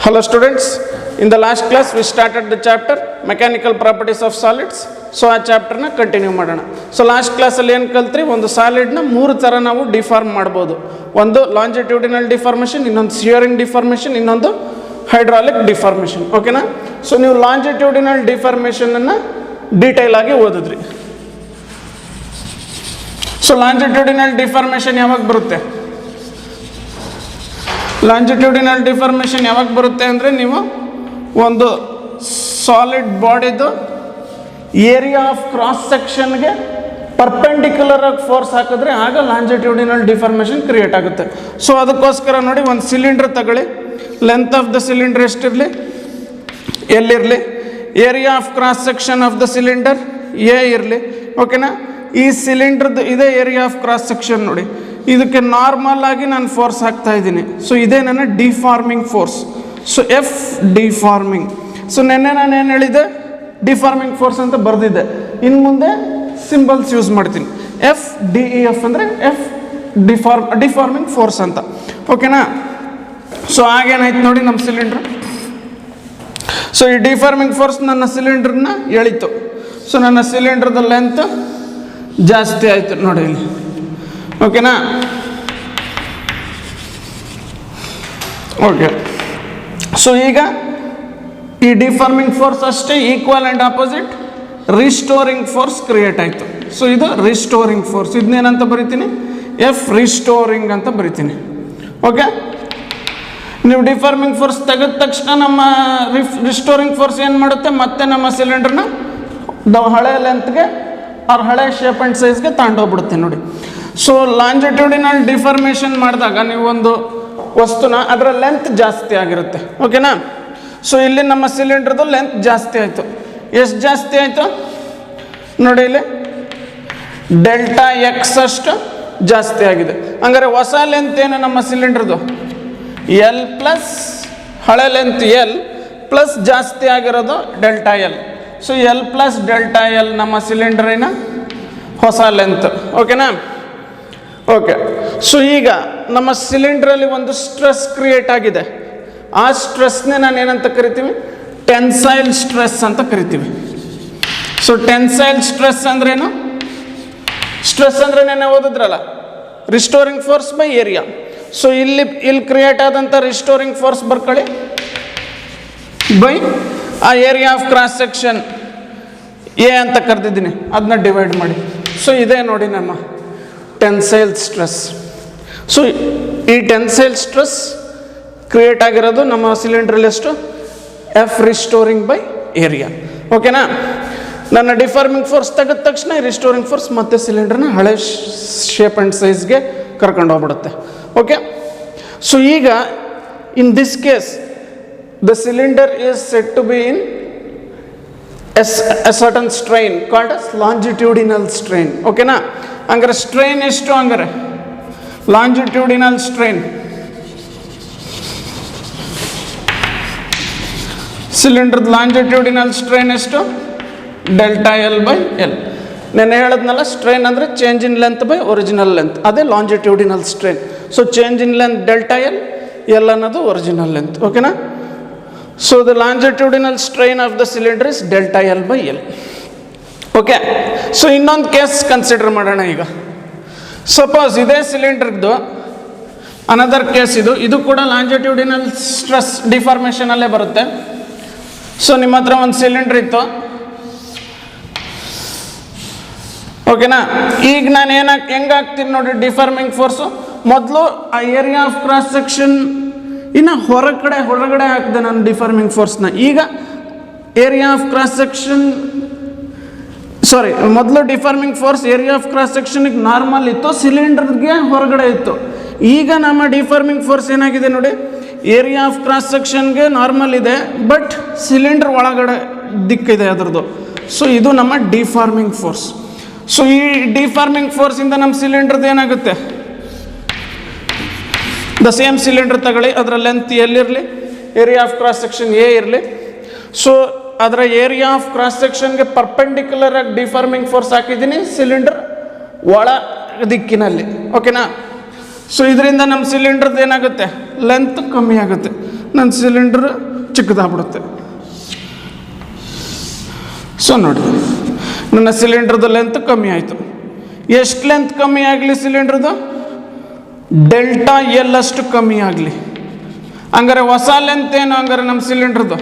Hello students, in the last class we started the chapter mechanical properties of solids. So ಆ ಚಾಪ್ಟರ್ನ continue ಮಾಡೋಣ. So last ಕ್ಲಾಸಲ್ಲಿ ಏನು ಕಲ್ತ್ರಿ, ಒಂದು ಸಾಲಿಡ್ನ ಮೂರು ಥರ ನಾವು ಡಿಫಾರ್ಮ್ ಮಾಡ್ಬೋದು. ಒಂದು ಲಾಂಜಿಟ್ಯೂಡಿನಲ್ ಡಿಫಾರ್ಮೇಷನ್, ಇನ್ನೊಂದು ಶಿಯರಿಂಗ್ ಡಿಫಾರ್ಮೇಷನ್, ಇನ್ನೊಂದು ಹೈಡ್ರಾಲಿಕ್ ಡಿಫಾರ್ಮೇಷನ್. ಓಕೆನಾ? ಸೊ ನೀವು ಲಾಂಜಿಟ್ಯೂಡಿನಲ್ ಡಿಫಾರ್ಮೇಷನನ್ನು ಡೀಟೇಲ್ ಆಗಿ ಓದಿದ್ರಿ. ಸೊ ಲಾಂಜಿಟ್ಯೂಡಿನಲ್ ಡಿಫಾರ್ಮೇಷನ್ ಯಾವಾಗ ಬರುತ್ತೆ? ಲಾಂಜಿಟ್ಯೂಡಿನಲ್ ಡಿಫಾರ್ಮೇಷನ್ ಯಾವಾಗ ಬರುತ್ತೆ ಅಂದರೆ, ನೀವು ಒಂದು ಸಾಲಿಡ್ ಬಾಡಿದು ಏರಿಯಾ ಆಫ್ ಕ್ರಾಸ್ ಸೆಕ್ಷನ್ಗೆ ಪರ್ಪೆಂಡಿಕ್ಯುಲರ್ ಆಗಿ ಫೋರ್ಸ್ ಹಾಕಿದ್ರೆ ಆಗ ಲಾಂಜಿಟ್ಯೂಡಿನಲ್ ಡಿಫಾರ್ಮೇಷನ್ ಕ್ರಿಯೇಟ್ ಆಗುತ್ತೆ. ಸೊ ಅದಕ್ಕೋಸ್ಕರ ನೋಡಿ, ಒಂದು ಸಿಲಿಂಡ್ರ್ ತಗೊಳ್ಳಿ, ಲೆಂತ್ ಆಫ್ ದ ಸಿಲಿಂಡರ್ ಎಷ್ಟಿರಲಿ, ಎಲ್ಲಿರಲಿ, area of cross section of the cylinder A ಇರಲಿ. ಓಕೆನಾ? ಈ ಸಿಲಿಂಡ್ರದ್ದು ಇದೇ ಏರಿಯಾ ಆಫ್ ಕ್ರಾಸ್ ಸೆಕ್ಷನ್ ನೋಡಿ, ಇದಕ್ಕೆ ನಾರ್ಮಲ್ ಆಗಿ ನಾನು ಫೋರ್ಸ್ ಹಾಕ್ತಾ ಇದ್ದೀನಿ. ಸೊ ಇದೇ ನನ್ನ deforming force. So F deforming. So ನೆನ್ನೆ ನಾನು ಏನು ಹೇಳಿದೆ, ಡಿಫಾರ್ಮಿಂಗ್ ಫೋರ್ಸ್ ಅಂತ ಬರೆದಿದ್ದೆ. ಇನ್ನು ಮುಂದೆ ಸಿಂಬಲ್ಸ್ ಯೂಸ್ ಮಾಡ್ತೀನಿ. ಎಫ್ ಡಿ ಇ ಎಫ್ ಅಂದರೆ ಎಫ್ ಡಿಫಾರ್ಮಿಂಗ್ ಫೋರ್ಸ್ ಅಂತ. ಓಕೆನಾ? ಸೊ ಆಗೇನಾಯ್ತು ನೋಡಿ ನಮ್ಮ ಸಿಲಿಂಡ್ರ್. ಸೊ ಈ ಡಿಫಾರ್ಮಿಂಗ್ ಫೋರ್ಸ್ ನನ್ನ ಸಿಲಿಂಡ್ರನ್ನ ಎಳಿತು. ಸೊ ನನ್ನ ಸಿಲಿಂಡ್ರದ ಲೆಂತ್ ಜಾಸ್ತಿ ಆಯಿತು ನೋಡಿ ಇಲ್ಲಿ. ಓಕೆನಾ? ಓಕೆ. ಸೊ ಈಗ ಈ ಡಿಫಾರ್ಮಿಂಗ್ ಫೋರ್ಸ್ ಅಷ್ಟೇ equal and opposite restoring force create ಆಯಿತು. ಸೊ ಇದು ರಿಸ್ಟೋರಿಂಗ್ ಫೋರ್ಸ್. ಇದನ್ನೇನಂತ ಬರಿತೀನಿ? ಎಫ್ ರಿಸ್ಟೋರಿಂಗ್ ಅಂತ ಬರಿತೀನಿ. ಓಕೆ? ನೀವು ಡಿಫಾರ್ಮಿಂಗ್ ಫೋರ್ಸ್ ತೆಗೆದ ತಕ್ಷಣ ನಮ್ಮ ರಿಸ್ಟೋರಿಂಗ್ ಫೋರ್ಸ್ ಏನು ಮಾಡುತ್ತೆ, ಮತ್ತೆ ನಮ್ಮ ಸಿಲಿಂಡರ್ನ ಹಳೆ ಲೆಂತ್ಗೆ ಅವ್ರ ಹಳೆ ಶೇಪ್ ಆ್ಯಂಡ್ ಸೈಜ್ಗೆ ತಗೊಂಡೋಗ್ಬಿಡುತ್ತೆ ನೋಡಿ. ಸೊ ಲಾಂಜಿಟ್ಯೂಡಿನಲ್ ಡಿಫಾರ್ಮೇಷನ್ ಮಾಡಿದಾಗ ನೀವು ಒಂದು ವಸ್ತುನ ಅದರ ಲೆಂತ್ ಜಾಸ್ತಿ ಆಗಿರುತ್ತೆ. ಓಕೆನಾ? ಸೊ ಇಲ್ಲಿ ನಮ್ಮ ಸಿಲಿಂಡ್ರದ್ದು ಲೆಂತ್ ಜಾಸ್ತಿ ಆಯಿತು. ಎಷ್ಟು ಜಾಸ್ತಿ ಆಯಿತು ನೋಡಿ, ಇಲ್ಲಿ ಡೆಲ್ಟಾ ಎಕ್ಸ್ ಅಷ್ಟು ಜಾಸ್ತಿ ಆಗಿದೆ. ಹಂಗಾರೆ ಹೊಸ ಲೆಂತ್ ಏನು ನಮ್ಮ ಸಿಲಿಂಡ್ರದ್ದು? ಎಲ್ ಪ್ಲಸ್ ಹಳೆ ಲೆಂತ್ ಎಲ್ ಪ್ಲಸ್ ಜಾಸ್ತಿ ಆಗಿರೋದು delta L. So L plus delta L ನಮ್ಮ ಸಿಲಿಂಡರಿನ ಹೊಸ ಲೆಂತ್. ಓಕೆನಾ? ಓಕೆ. ಸೊ ಈಗ ನಮ್ಮ ಸಿಲಿಂಡ್ರಲ್ಲಿ ಒಂದು ಸ್ಟ್ರೆಸ್ ಕ್ರಿಯೇಟ್ ಆಗಿದೆ. ಆ ಸ್ಟ್ರೆಸ್ನೇ ನಾನು ಏನಂತ ಕರಿತೀವಿ? ಟೆನ್ಸೈಲ್ ಸ್ಟ್ರೆಸ್ ಅಂತ ಕರಿತೀವಿ. ಸೊ ಟೆನ್ಸೈಲ್ ಸ್ಟ್ರೆಸ್ ಅಂದ್ರೇನು? ಸ್ಟ್ರೆಸ್ ಅಂದರೆ ನೆನ್ನೆ ಓದಿದ್ರಲ್ಲ, restoring force by area. So ಇಲ್ಲಿ ಕ್ರಿಯೇಟ್ ಆದಂಥ ರಿಸ್ಟೋರಿಂಗ್ ಫೋರ್ಸ್ ಬರ್ಕೊಳ್ಳಿ ಬೈ ಆ area of cross section A ಅಂತ ಕರೆದಿದ್ದೀನಿ, ಅದನ್ನ ಡಿವೈಡ್ ಮಾಡಿ. ಸೊ ಇದೇ ನೋಡಿ ನಮ್ಮ ಟೆನ್ಸೈಲ್ ಸ್ಟ್ರೆಸ್. ಸೊ ಈ ಟೆನ್ಸೈಲ್ ಸ್ಟ್ರೆಸ್ ಕ್ರಿಯೇಟ್ ಆಗಿರೋದು ನಮ್ಮ ಸಿಲಿಂಡ್ರಲ್ಲಿ ಎಷ್ಟು? F restoring by area. ಓಕೆನಾ? ನನ್ನ ಡಿಫಾರ್ಮಿಂಗ್ ಫೋರ್ಸ್ ತೆಗೆದ ತಕ್ಷಣ ಈ ರಿಸ್ಟೋರಿಂಗ್ ಫೋರ್ಸ್ ಮತ್ತೆ ಸಿಲಿಂಡರ್ನ ಹಳೆ ಶೇಪ್ ಆ್ಯಂಡ್ ಸೈಜ್ಗೆ ಕರ್ಕೊಂಡು ಹೋಗ್ಬಿಡುತ್ತೆ. ಓಕೆ? ಸೊ ಈಗ in this case the cylinder is said to be in a certain strain called as longitudinal strain. ಓಕೆನಾ? ಹಂಗಾರೆ ಸ್ಟ್ರೈನ್ ಎಷ್ಟು? ಹಂಗಾರೆ ಲಾಂಜಿಟ್ಯೂಡಿನಲ್ ಸ್ಟ್ರೈನ್, ಸಿಲಿಂಡರ್ದ ಲಾಂಜಿಟ್ಯೂಡಿನಲ್ ಸ್ಟ್ರೈನ್ ಎಷ್ಟು? Delta L by L. ನಾನು ಹೇಳದ್ನಲ್ಲ, ಸ್ಟ್ರೈನ್ ಅಂದರೆ change in length by original length, ಅದೇ longitudinal strain. So change in length delta L, L ಅನ್ನೋದು ಒರಿಜಿನಲ್ ಲೆಂತ್. ಓಕೆನಾ? So the longitudinal strain of the cylinder is delta L by L. Okay. So ಇನ್ನೊಂದು case consider ಮಾಡೋಣ ಈಗ. Suppose ಇದೇ ಸಿಲಿಂಡರ್ದು another case ಇದು ಕೂಡ longitudinal stress ಡಿಫಾರ್ಮೇಷನಲ್ಲೇ ಬರುತ್ತೆ. So ನಿಮ್ಮ ಹತ್ರ ಒಂದು ಸಿಲಿಂಡರ್ ಇತ್ತು. ಓಕೆನಾ? ಈಗ ನಾನು ಹೆಂಗೆ ಹಾಕ್ತೀನಿ ನೋಡಿ ಡಿಫಾರ್ಮಿಂಗ್ ಫೋರ್ಸು. ಮೊದಲು ಆ ಏರಿಯಾ ಆಫ್ ಕ್ರಾಸ್ ಸೆಕ್ಷನ್ ಇನ್ನು ಹೊರಗಡೆ ಹಾಕಿದೆ ನಾನು ಡಿಫಾರ್ಮಿಂಗ್ ಫೋರ್ಸ್ನ. ಈಗ ಏರಿಯಾ ಆಫ್ ಕ್ರಾಸ್ ಸೆಕ್ಷನ್ ಮೊದಲು deforming force area of cross ಸೆಕ್ಷನ್ಗೆ ನಾರ್ಮಲ್ ಇತ್ತು, ಸಿಲಿಂಡರ್ಗೆ ಹೊರಗಡೆ ಇತ್ತು. ಈಗ ನಮ್ಮ ಡಿಫಾರ್ಮಿಂಗ್ ಫೋರ್ಸ್ ಏನಾಗಿದೆ ನೋಡಿ, ಏರಿಯಾ ಆಫ್ ಕ್ರಾಸ್ ಸೆಕ್ಷನ್ಗೆ ನಾರ್ಮಲ್ ಇದೆ, ಬಟ್ ಸಿಲಿಂಡರ್ ಒಳಗಡೆ ದಿಕ್ಕಿದೆ ಅದರದ್ದು. ಸೊ ಇದು ನಮ್ಮ ಡಿಫಾರ್ಮಿಂಗ್ ಫೋರ್ಸ್. ಸೊ ಈ ಡಿಫಾರ್ಮಿಂಗ್ ಫೋರ್ಸಿಂದ ನಮ್ಮ ಸಿಲಿಂಡರ್ದು ಏನಾಗುತ್ತೆ? ದ ಸೇಮ್ ಸಿಲಿಂಡರ್ ತಗೊಳ್ಳಿ, ಅದರ ಲೆಂತ್ ಎಲ್ಲಿರಲಿ, area of cross section A ಇರಲಿ. ಸೊ ಅದರ ಏರಿಯಾ ಆಫ್ ಕ್ರಾಸ್ ಸೆಕ್ಷನ್ಗೆ ಪರ್ಪೆಂಡಿಕ್ಯುಲರ್ ಆಗಿ ಡಿಫಾರ್ಮಿಂಗ್ ಫೋರ್ಸ್ ಹಾಕಿದ್ದೀನಿ ಸಿಲಿಂಡರ್ ಒಳ ದಿಕ್ಕಿನಲ್ಲಿ. ಓಕೆನಾ? ಸೊ ಇದರಿಂದ ನಮ್ಮ ಸಿಲಿಂಡರ್ದು ಏನಾಗುತ್ತೆ? ಲೆಂತ್ ಕಮ್ಮಿ ಆಗುತ್ತೆ. ನನ್ನ ಸಿಲಿಂಡ್ರ್ ಚಿಕ್ಕದಾಗ್ಬಿಡುತ್ತೆ. ಸೊ ನೋಡಿ, ನನ್ನ ಸಿಲಿಂಡ್ರದ್ದು ಲೆಂತ್ ಕಮ್ಮಿ ಆಯಿತು. ಎಷ್ಟು ಲೆಂತ್ ಕಮ್ಮಿ ಆಗಲಿ ಸಿಲಿಂಡ್ರದು? ಡೆಲ್ಟಾ ಎಲ್ ಅಷ್ಟು ಕಮ್ಮಿ ಆಗಲಿ. ಹಂಗಾರೆ ಹೊಸ ಲೆಂತ್ ಏನು? ಹಂಗಾರೆ ನಮ್ಮ ಸಿಲಿಂಡ್ರದು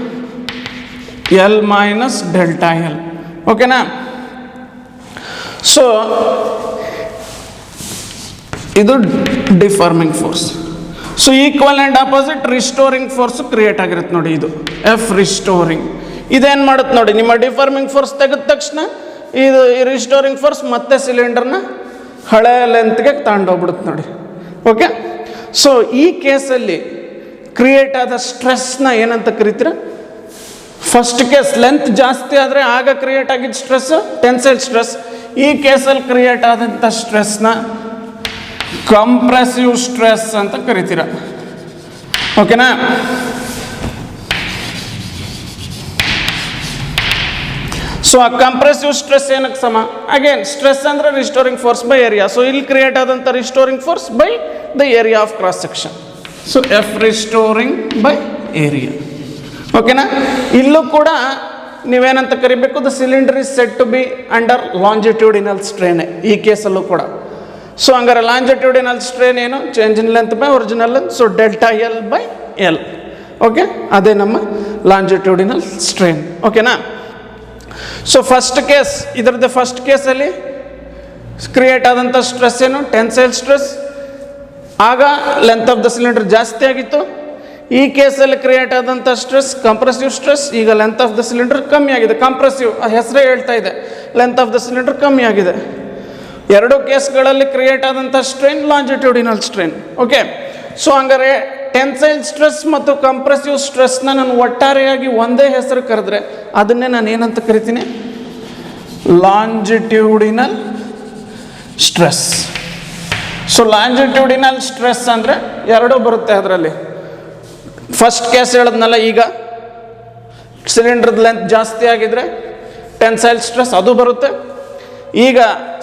ಎಲ್ ಮೈನಸ್ ಡೆಲ್ಟಾ ಎಲ್. ಓಕೆನಾ? ಸೊ ಇದು deforming force. So equal and opposite restoring force create ಆಗಿರುತ್ತೆ ನೋಡಿ. ಇದು ಎಫ್ ರಿಸ್ಟೋರಿಂಗ್. ಇದೇನು ಮಾಡುತ್ತೆ ನೋಡಿ, ನಿಮ್ಮ ಡಿಫಾರ್ಮಿಂಗ್ ಫೋರ್ಸ್ ತೆಗೆದ ತಕ್ಷಣ ಇದು ಈ ರಿಸ್ಟೋರಿಂಗ್ ಫೋರ್ಸ್ ಮತ್ತೆ ಸಿಲಿಂಡರ್ನ ಹಳೆ ಲೆಂತ್ಗೆ ತಗೊಂಡೋಗ್ಬಿಡುತ್ತೆ ನೋಡಿ. ಓಕೆ. ಸೊ ಈ ಕೇಸಲ್ಲಿ ಕ್ರಿಯೇಟ್ ಆದ ಸ್ಟ್ರೆಸ್ನ ಏನಂತ ಕರಿತೀರ? ಫಸ್ಟ್ ಕೇಸ್ ಲೆಂತ್ ಜಾಸ್ತಿ ಆದರೆ ಆಗ ಕ್ರಿಯೇಟ್ ಆಗಿದ್ದ ಸ್ಟ್ರೆಸ್ ಟೆನ್ಸೈಲ್ ಸ್ಟ್ರೆಸ್. ಈ ಕೇಸಲ್ಲಿ ಕ್ರಿಯೇಟ್ ಆದಂಥ ಸ್ಟ್ರೆಸ್ನ ಕಂಪ್ರೆಸಿವ್ ಸ್ಟ್ರೆಸ್ ಅಂತ ಕರಿತೀರ. ಓಕೆನಾ? ಸೊ ಆ ಕಂಪ್ರೆಸಿವ್ ಸ್ಟ್ರೆಸ್ ಏನಕ್ಕೆ ಸಮ? ಅಗೇನ್ ಸ್ಟ್ರೆಸ್ ಅಂದರೆ restoring force by area. So ಇಲ್ಲಿ ಕ್ರಿಯೇಟ್ ಆದಂಥ restoring force by the area of cross section. So F restoring by area. ಓಕೆನಾ? ಇಲ್ಲೂ ಕೂಡ ನೀವೇನಂತ ಕರಿಬೇಕು? The cylinder is set to be under longitudinal strain. ಈ ಕೇಸಲ್ಲೂ ಕೂಡ. ಸೊ ಹಂಗಾರೆ ಲಾಂಜಿಟ್ಯೂಡಿನಲ್ ಸ್ಟ್ರೇನ್ ಏನು? Change in length by original length. So delta L by L. Okay, ಅದೇ ನಮ್ಮ ಲಾಂಜಿಟ್ಯೂಡಿನಲ್ ಸ್ಟ್ರೇನ್. ಓಕೆನಾ? ಸೊ ಫಸ್ಟ್ ಕೇಸ್, ಇದರದ್ದು ಫಸ್ಟ್ ಕೇಸಲ್ಲಿ ಕ್ರಿಯೇಟ್ ಆದಂಥ ಸ್ಟ್ರೆಸ್ ಏನು? Tensile stress. ಆಗ ಲೆಂತ್ ಆಫ್ ದ ಸಿಲಿಂಡರ್ ಜಾಸ್ತಿ ಆಗಿತ್ತು. ಈ ಕೇಸಲ್ಲಿ ಕ್ರಿಯೇಟ್ ಆದಂಥ ಸ್ಟ್ರೆಸ್ ಕಂಪ್ರೆಸಿವ್ ಸ್ಟ್ರೆಸ್. ಈಗ ಲೆಂತ್ ಆಫ್ ದ ಸಿಲಿಂಡರ್ ಕಮ್ಮಿ ಆಗಿದೆ. ಕಂಪ್ರೆಸಿವ್ ಹೆಸರೇ ಹೇಳ್ತಾ ಇದೆ, ಲೆಂತ್ ಆಫ್ ದ ಸಿಲಿಂಡರ್ ಕಮ್ಮಿ ಆಗಿದೆ. ಎರಡು ಕೇಸ್ಗಳಲ್ಲಿ ಕ್ರಿಯೇಟ್ ಆದಂಥ strain longitudinal strain. Okay. So ಹಂಗಾರೆ ಟೆನ್ಸೈಲ್ ಸ್ಟ್ರೆಸ್ ಮತ್ತು ಕಂಪ್ರೆಸಿವ್ ಸ್ಟ್ರೆಸ್ನ ನಾನು ಒಟ್ಟಾರೆಯಾಗಿ ಒಂದೇ ಹೆಸರು ಕರೆದ್ರೆ ಅದನ್ನೇ ನಾನು ಏನಂತ ಕರಿತೀನಿ? Longitudinal stress. So longitudinal stress ಅಂದರೆ ಎರಡೂ ಬರುತ್ತೆ ಅದರಲ್ಲಿ. ಫಸ್ಟ್ ಕೇಸ್ ಹೇಳಿದ್ನಲ್ಲ, ಈಗ ಸಿಲಿಂಡ್ರದ ಲೆಂತ್ ಜಾಸ್ತಿ ಆಗಿದ್ರೆ ಟೆನ್ಸೈಲ್ ಸ್ಟ್ರೆಸ್ ಅದು ಬರುತ್ತೆ. ಈಗ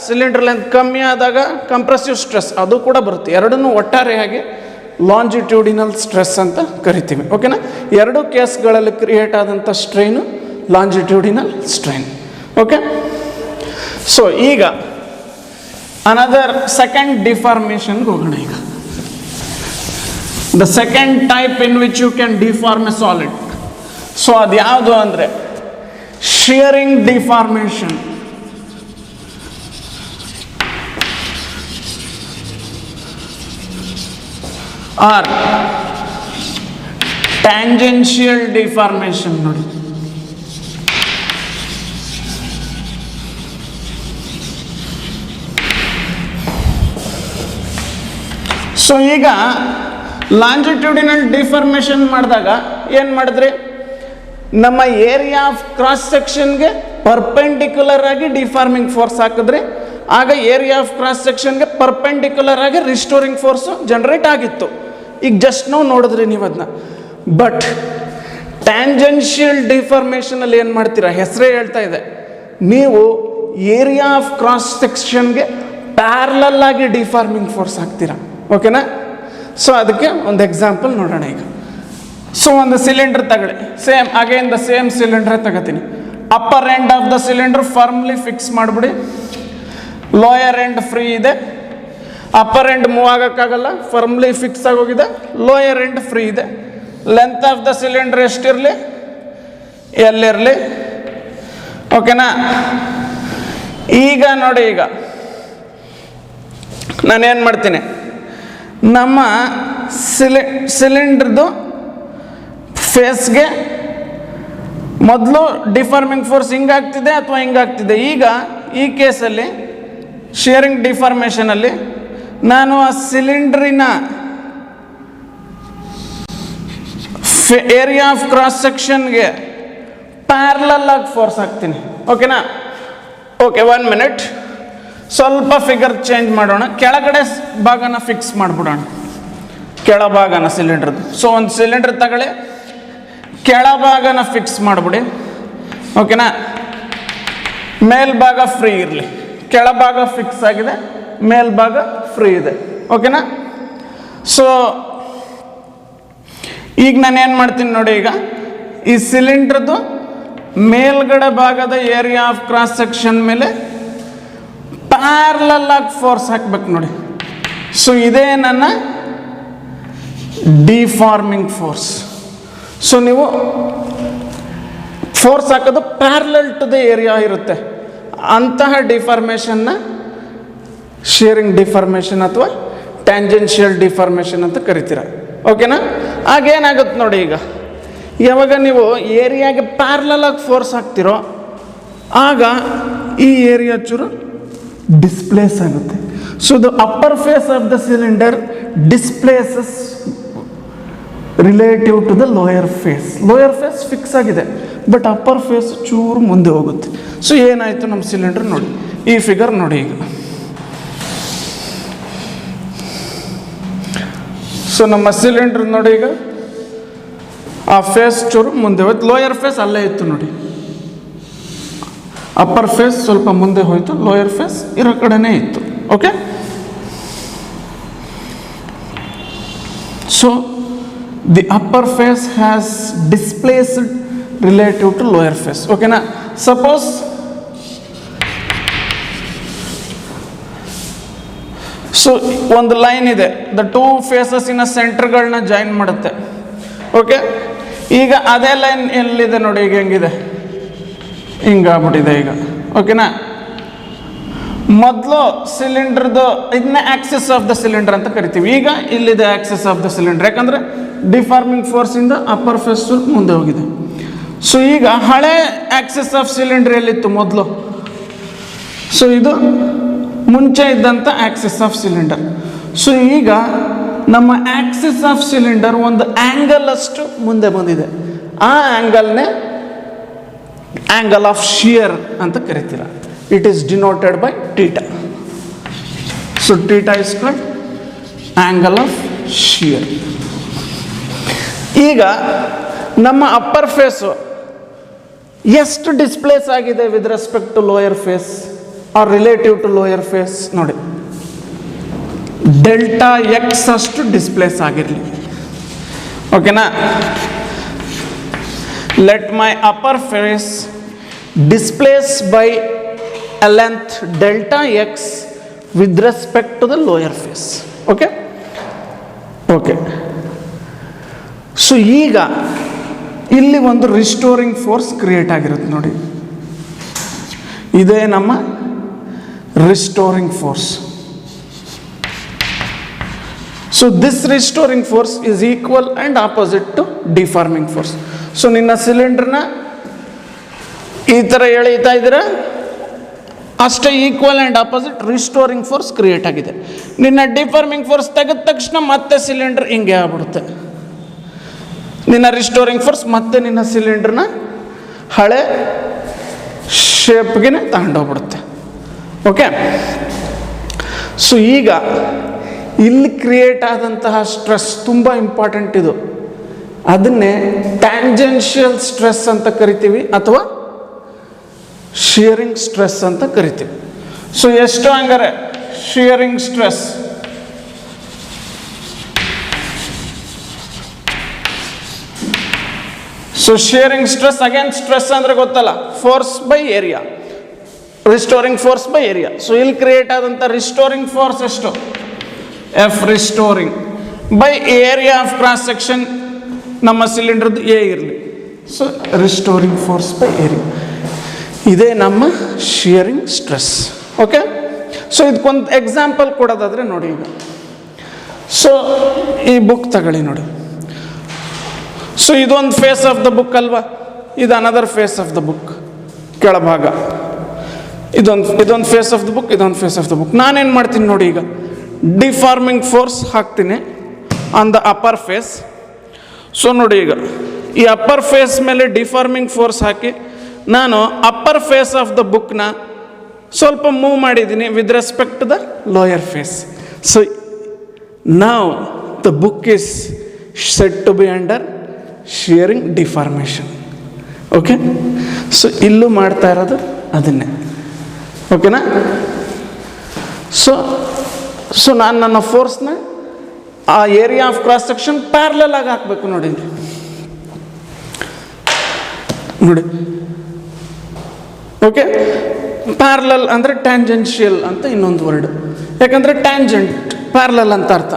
ಸಿಲಿಂಡರ್ ಲೆಂತ್ ಕಮ್ಮಿ ಆದಾಗ ಕಂಪ್ರೆಸಿವ್ ಸ್ಟ್ರೆಸ್ ಅದು ಕೂಡ ಬರುತ್ತೆ. ಎರಡನ್ನೂ ಒಟ್ಟಾರೆಯಾಗಿ ಲಾಂಜಿಟ್ಯೂಡಿನಲ್ ಸ್ಟ್ರೆಸ್ ಅಂತ ಕರಿತೀವಿ. ಓಕೆನಾ? ಎರಡು ಕೇಸ್ಗಳಲ್ಲಿ ಕ್ರಿಯೇಟ್ ಆದಂಥ strain longitudinal strain. Okay. So ಈಗ ಅನದರ್ ಸೆಕೆಂಡ್ ಡಿಫಾರ್ಮೇಷನ್ಗೆ ಹೋಗೋಣ. ಈಗ the second type in which you can deform a solid. So ಅದು ಯಾವುದು ಅಂದರೆ shearing deformation. Or tangential deformation. ನೋಡಿ, ಸೊ ಈಗ ಲಾಂಜಿಟ್ಯೂಡಿನಲ್ ಡಿಫಾರ್ಮೇಷನ್ ಮಾಡಿದಾಗ ಏನು ಮಾಡಿದ್ರಿ? ನಮ್ಮ ಏರಿಯಾ ಆಫ್ ಕ್ರಾಸ್ ಸೆಕ್ಷನ್ಗೆ ಪರ್ಪೆಂಡಿಕ್ಯುಲರ್ ಆಗಿ ಡಿಫಾರ್ಮಿಂಗ್ ಫೋರ್ಸ್ ಹಾಕಿದ್ರಿ. ಆಗ ಏರಿಯಾ ಆಫ್ ಕ್ರಾಸ್ ಸೆಕ್ಷನ್ಗೆ ಪರ್ಪೆಂಡಿಕ್ಯುಲರ್ ಆಗಿ ರಿಸ್ಟೋರಿಂಗ್ ಫೋರ್ಸು ಜನರೇಟ್ ಆಗಿತ್ತು. ಈಗ ಜಸ್ಟ್ ನಾವು ನೋಡಿದ್ರಿ ನೀವು ಅದನ್ನ. ಬಟ್ ಟ್ಯಾಂಜೆನ್ಷಿಯಲ್ ಡಿಫಾರ್ಮೇಷನಲ್ಲಿ ಏನು ಮಾಡ್ತೀರಾ? ಹೆಸರೇ ಹೇಳ್ತಾ ಇದೆ, ನೀವು ಏರಿಯಾ ಆಫ್ ಕ್ರಾಸ್ ಸೆಕ್ಷನ್ಗೆ ಪ್ಯಾರಲಲ್ ಆಗಿ ಡಿಫಾರ್ಮಿಂಗ್ ಫೋರ್ಸ್ ಹಾಕ್ತೀರಾ. ಓಕೆನಾ? ಸೊ ಅದಕ್ಕೆ ಒಂದು ಎಕ್ಸಾಂಪಲ್ ನೋಡೋಣ ಈಗ. ಸೊ ಒಂದು ಸಿಲಿಂಡರ್ ತಗೊಳ್ಳಿ. Same again the same cylinder ತಗೋತೀನಿ. Upper end of the cylinder firmly fix ಮಾಡಿಬಿಡಿ. ಲೋಯರ್ ಎಂಡ್ ಫ್ರೀ ಇದೆ. ಅಪ್ಪರ್ ಎಂಡ್ ಮೂವ್ ಆಗೋಕ್ಕಾಗಲ್ಲ, ಫರ್ಮ್ಲಿ ಫಿಕ್ಸ್ ಆಗೋಗಿದೆ. ಲೋಯರ್ ಎಂಡ್ ಫ್ರೀ ಇದೆ. ಲೆಂತ್ ಆಫ್ ದ ಸಿಲಿಂಡರ್ ಎಷ್ಟಿರಲಿ? ಎಲ್ಲಿರಲಿ. ಓಕೆನಾ? ಈಗ ನೋಡಿ, ಈಗ ನಾನೇನು ಮಾಡ್ತೀನಿ? ನಮ್ಮ ಸಿಲಿಂಡ್ರದು ಫೇಸ್ಗೆ ಮೊದಲು ಡಿಫಾರ್ಮಿಂಗ್ ಫೋರ್ಸ್ ಹಿಂಗಾಗ್ತಿದೆ ಅಥವಾ ಹಿಂಗಾಗ್ತಿದೆ. ಈಗ ಈ ಕೇಸಲ್ಲಿ ಶಿಯರಿಂಗ್ ಡಿಫಾರ್ಮೇಷನಲ್ಲಿ ನಾನು ಆ ಸಿಲಿಂಡ್ರಿನ ಏರಿಯಾ ಆಫ್ ಕ್ರಾಸ್ ಸೆಕ್ಷನ್ಗೆ ಪ್ಯಾರಲಲ್ ಆಗಿ ಫೋರ್ಸ್ ಹಾಕ್ತೀನಿ. ಓಕೆನಾ? Okay, 1 minute. ಸ್ವಲ್ಪ ಫಿಗರ್ ಚೇಂಜ್ ಮಾಡೋಣ. ಕೆಳಗಡೆ ಭಾಗನ ಫಿಕ್ಸ್ ಮಾಡಿಬಿಡೋಣ, ಕೆಳಭಾಗನ ಸಿಲಿಂಡ್ರದ್ದು. ಸೊ ಒಂದು ಸಿಲಿಂಡರ್ ತಗೊಳ್ಳಿ, ಕೆಳಭಾಗನ ಫಿಕ್ಸ್ ಮಾಡಿಬಿಡಿ. ಓಕೆನಾ? ಮೇಲ್ಭಾಗ ಫ್ರೀ ಇರಲಿ. ಕೆಳಭಾಗ ಫಿಕ್ಸ್ ಆಗಿದೆ, ಮೇಲ್ಭಾಗ ಫ್ರೀ ಇದೆ. ಓಕೆನಾ? ಸೊ ಈಗ ನಾನು ಏನು ಮಾಡ್ತೀನಿ ನೋಡಿ, ಈಗ ಈ ಸಿಲಿಂಡ್ರದ್ದು ಮೇಲ್ಗಡೆ ಭಾಗದ ಏರಿಯಾ ಆಫ್ ಕ್ರಾಸ್ ಸೆಕ್ಷನ್ ಮೇಲೆ ಪ್ಯಾರಲಲ್ ಆಗಿ ಫೋರ್ಸ್ ಹಾಕ್ಬೇಕು ನೋಡಿ. ಸೊ ಇದೇ ನನ್ನ ಡಿಫಾರ್ಮಿಂಗ್ ಫೋರ್ಸ್. ಸೊ ನೀವು ಫೋರ್ಸ್ ಹಾಕೋದು ಪ್ಯಾರಲಲ್ ಟು ದ ಏರಿಯಾ ಇರುತ್ತೆ, ಅಂತಹ ಡಿಫಾರ್ಮೇಷನ್ನ ಶಿಯರಿಂಗ್ ಡಿಫಾರ್ಮೇಷನ್ ಅಥವಾ ಟ್ಯಾಂಜೆನ್ಷಿಯಲ್ ಡಿಫಾರ್ಮೇಷನ್ ಅಂತ ಕರಿತೀರ. ಓಕೆನಾ? ಆಗೇನಾಗುತ್ತೆ ನೋಡಿ, ಈಗ ಯಾವಾಗ ನೀವು ಏರಿಯಾಗೆ ಪ್ಯಾರಲಲ್ ಆಗಿ ಫೋರ್ಸ್ ಹಾಕ್ತಿರೋ ಆಗ ಈ ಏರಿಯಾ ಚೂರು ಡಿಸ್ಪ್ಲೇಸ್ ಆಗುತ್ತೆ. So the upper face of the cylinder displaces relative to the lower face. Lower face fix ಆಗಿದೆ, ಬಟ್ ಅಪ್ಪರ್ ಫೇಸ್ ಚೂರು ಮುಂದೆ ಹೋಗುತ್ತೆ. ಸೊ ಏನಾಯಿತು ನಮ್ಮ ಸಿಲಿಂಡರ್ ನೋಡಿ, ಈ ಫಿಗರ್ ನೋಡಿ ಈಗ. ಸೊ ನಮ್ಮ ಸಿಲಿಂಡರ್ ನೋಡಿ, ಈಗ ಆ ಫೇಸ್ ಚೂರು ಮುಂದೆ ಹೋಯ್ತು, ಲೋಯರ್ ಫೇಸ್ ಅಲ್ಲೇ ಇತ್ತು ನೋಡಿ. ಅಪ್ಪರ್ ಫೇಸ್ ಸ್ವಲ್ಪ ಮುಂದೆ ಹೋಯಿತು, ಲೋಯರ್ ಫೇಸ್ ಇರೋ ಕಡೆನೇ ಇತ್ತು. Okay, so the upper face has displaced relative to lower face. ಓಕೆನಾ? ಸಪೋಸ್ ಸೊ ಒಂದು ಲೈನ್ ಇದೆ, ದ ಟೂ ಫೇಸಸ್ಸಿನ ಸೆಂಟರ್ಗಳನ್ನ ಜಾಯಿನ್ ಮಾಡುತ್ತೆ. ಓಕೆ, ಈಗ ಅದೇ ಲೈನ್ ಎಲ್ಲಿದೆ ನೋಡಿ, ಈಗ ಹೆಂಗಿದೆ, ಹಿಂಗಾಗ್ಬಿಟ್ಟಿದೆ ಈಗ. ಓಕೆನಾ? ಮೊದಲು ಸಿಲಿಂಡ್ರದ್ದು ಇದನ್ನ ಆಕ್ಸಿಸ್ ಆಫ್ ದ ಸಿಲಿಂಡರ್ ಅಂತ ಕರಿತೀವಿ. ಈಗ ಇಲ್ಲಿದೆ ಆಕ್ಸಿಸ್ ಆಫ್ ದ ಸಿಲಿಂಡರ್, ಯಾಕಂದರೆ ಡಿಫಾರ್ಮಿಂಗ್ ಫೋರ್ಸಿಂದ ಅಪ್ಪರ್ ಫೇಸ್ ಮುಂದೆ ಹೋಗಿದೆ. ಸೊ ಈಗ ಹಳೆ ಆಕ್ಸಿಸ್ ಆಫ್ ಸಿಲಿಂಡರ್ ಎಲ್ಲಿತ್ತು ಮೊದಲು? ಸೊ ಇದು ಮುಂಚೆ ಇದ್ದಂಥ ಆಕ್ಸಿಸ್ ಆಫ್ ಸಿಲಿಂಡರ್. ಸೊ ಈಗ ನಮ್ಮ ಆಕ್ಸಿಸ್ ಆಫ್ ಸಿಲಿಂಡರ್ ಒಂದು ಆ್ಯಂಗಲ್ ಅಷ್ಟು ಮುಂದೆ ಬಂದಿದೆ. ಆ ಆ್ಯಂಗಲ್ನೇ ಆ್ಯಂಗಲ್ ಆಫ್ ಶಿಯರ್ ಅಂತ ಕರಿತೀರ. It is denoted by theta. So theta is called angle of shear. ಈಗ ನಮ್ಮ ಅಪ್ಪರ್ ಫೇಸು ಎಷ್ಟು ಡಿಸ್ಪ್ಲೇಸ್ ಆಗಿದೆ with respect to lower face or relative to lower face ನೋಡಿ, ಡೆಲ್ಟಾ ಎಕ್ಸ್ ಅಷ್ಟು ಡಿಸ್ಪ್ಲೇಸ್ ಆಗಿರಲಿ. ಓಕೆನಾ? Let my upper face displace by a length delta x with respect to the lower face. Okay? Okay. So ಈಗ ಇಲ್ಲಿ ಒಂದು restoring force create ಆಗಿರುತ್ತೆ ನೋಡಿ, ಇದೇ ನಮ್ಮ restoring force. So this restoring force is equal and opposite to deforming force. So ನಿನ್ನ ಸಿಲಿಂಡರ್ನ ಈ ಥರ ಎಳೀತಾ ಇದ್ದೀರ, ಅಷ್ಟೇ equal and opposite restoring force create ಆಗಿದೆ. ನಿನ್ನ ಡಿಫಾರ್ಮಿಂಗ್ ಫೋರ್ಸ್ ತೆಗೆದ ತಕ್ಷಣ ಮತ್ತೆ ಸಿಲಿಂಡರ್ ಹಿಂಗೆ ಆಗ್ಬಿಡುತ್ತೆ. ನಿನ್ನ ರಿಸ್ಟೋರಿಂಗ್ ಫೋರ್ಸ್ ಮತ್ತೆ ನಿನ್ನ ಸಿಲಿಂಡರ್ನ ಹಳೆ ಶೇಪ್ಗೆ ತಗೊಂಡೋಗ್ಬಿಡುತ್ತೆ. ಓಕೆ, ಸೊ ಈಗ ಇಲ್ಲಿ ಕ್ರಿಯೇಟ್ ಆದಂತಹ ಸ್ಟ್ರೆಸ್ ತುಂಬ ಇಂಪಾರ್ಟೆಂಟ್. ಇದು ಅದನ್ನೇ ಟ್ಯಾಂಜೆನ್ಷಿಯಲ್ ಸ್ಟ್ರೆಸ್ ಅಂತ ಕರಿತೀವಿ ಅಥವಾ ಶಿಯರಿಂಗ್ ಸ್ಟ್ರೆಸ್ ಅಂತ ಕರಿತೀವಿ. ಸೊ ಎಷ್ಟು ಹಂಗಾರೆ shearing stress? So shearing stress again, stress ಅಂದರೆ ಗೊತ್ತಲ್ಲ, force by area, restoring force by area. So ಇಲ್ಲಿ ಕ್ರಿಯೇಟ್ ಆದಂಥ ರಿಸ್ಟೋರಿಂಗ್ ಫೋರ್ಸ್ ಎಷ್ಟು? F restoring by area of cross section. ನಮ್ಮ ಸಿಲಿಂಡರ್ದು ಎ ಇರಲಿ, so restoring force by area, ಇದೇ ನಮ್ಮ shearing stress. Okay, so ಇದಕ್ಕೊಂದು ಎಕ್ಸಾಂಪಲ್ ಕೊಡೋದಾದರೆ ನೋಡಿ, ಈಗ ಸೊ ಈ ಬುಕ್ ತಗೊಳ್ಳಿ ನೋಡಿ. ಸೊ ಇದೊಂದು ಫೇಸ್ ಆಫ್ ದ ಬುಕ್ ಅಲ್ವಾ, ಇದು another face of the book, ಕೆಳಭಾಗ ಇದೊಂದು ಫೇಸ್ ಆಫ್ ದ ಬುಕ್, ಇದೊಂದು ಫೇಸ್ ಆಫ್ ದ ಬುಕ್. ನಾನೇನು ಮಾಡ್ತೀನಿ ನೋಡಿ, ಈಗ ಡಿಫಾರ್ಮಿಂಗ್ ಫೋರ್ಸ್ ಹಾಕ್ತೀನಿ on the upper face. So ನೋಡಿ, ಈಗ ಈ ಅಪ್ಪರ್ ಫೇಸ್ ಮೇಲೆ ಡಿಫಾರ್ಮಿಂಗ್ ಫೋರ್ಸ್ ಹಾಕಿ ನಾನು ಅಪ್ಪರ್ ಫೇಸ್ ಆಫ್ ದ ಬುಕ್ನ ಸ್ವಲ್ಪ ಮೂವ್ ಮಾಡಿದ್ದೀನಿ with respect to the lower face. So ನಾವು the book is set to be under shearing deformation. Okay, so ಇಲ್ಲೂ ಮಾಡ್ತಾ ಇರೋದು ಅದನ್ನೇ. ಓಕೆನಾ? ಸೊ ನಾನು ನನ್ನ ಫೋರ್ಸ್ನ ಆ area of cross section parallel ಆಗಿ ಹಾಕಬೇಕು ನೋಡಿ ನೋಡಿ. ಓಕೆ, ಪ್ಯಾರಲಲ್ ಅಂದರೆ ಟ್ಯಾಂಜೆನ್ಷಿಯಲ್ ಅಂತ ಇನ್ನೊಂದು ವರ್ಡ್, ಯಾಕಂದರೆ ಟ್ಯಾಂಜೆಂಟ್ ಪ್ಯಾರಲಲ್ ಅಂತ ಅರ್ಥ.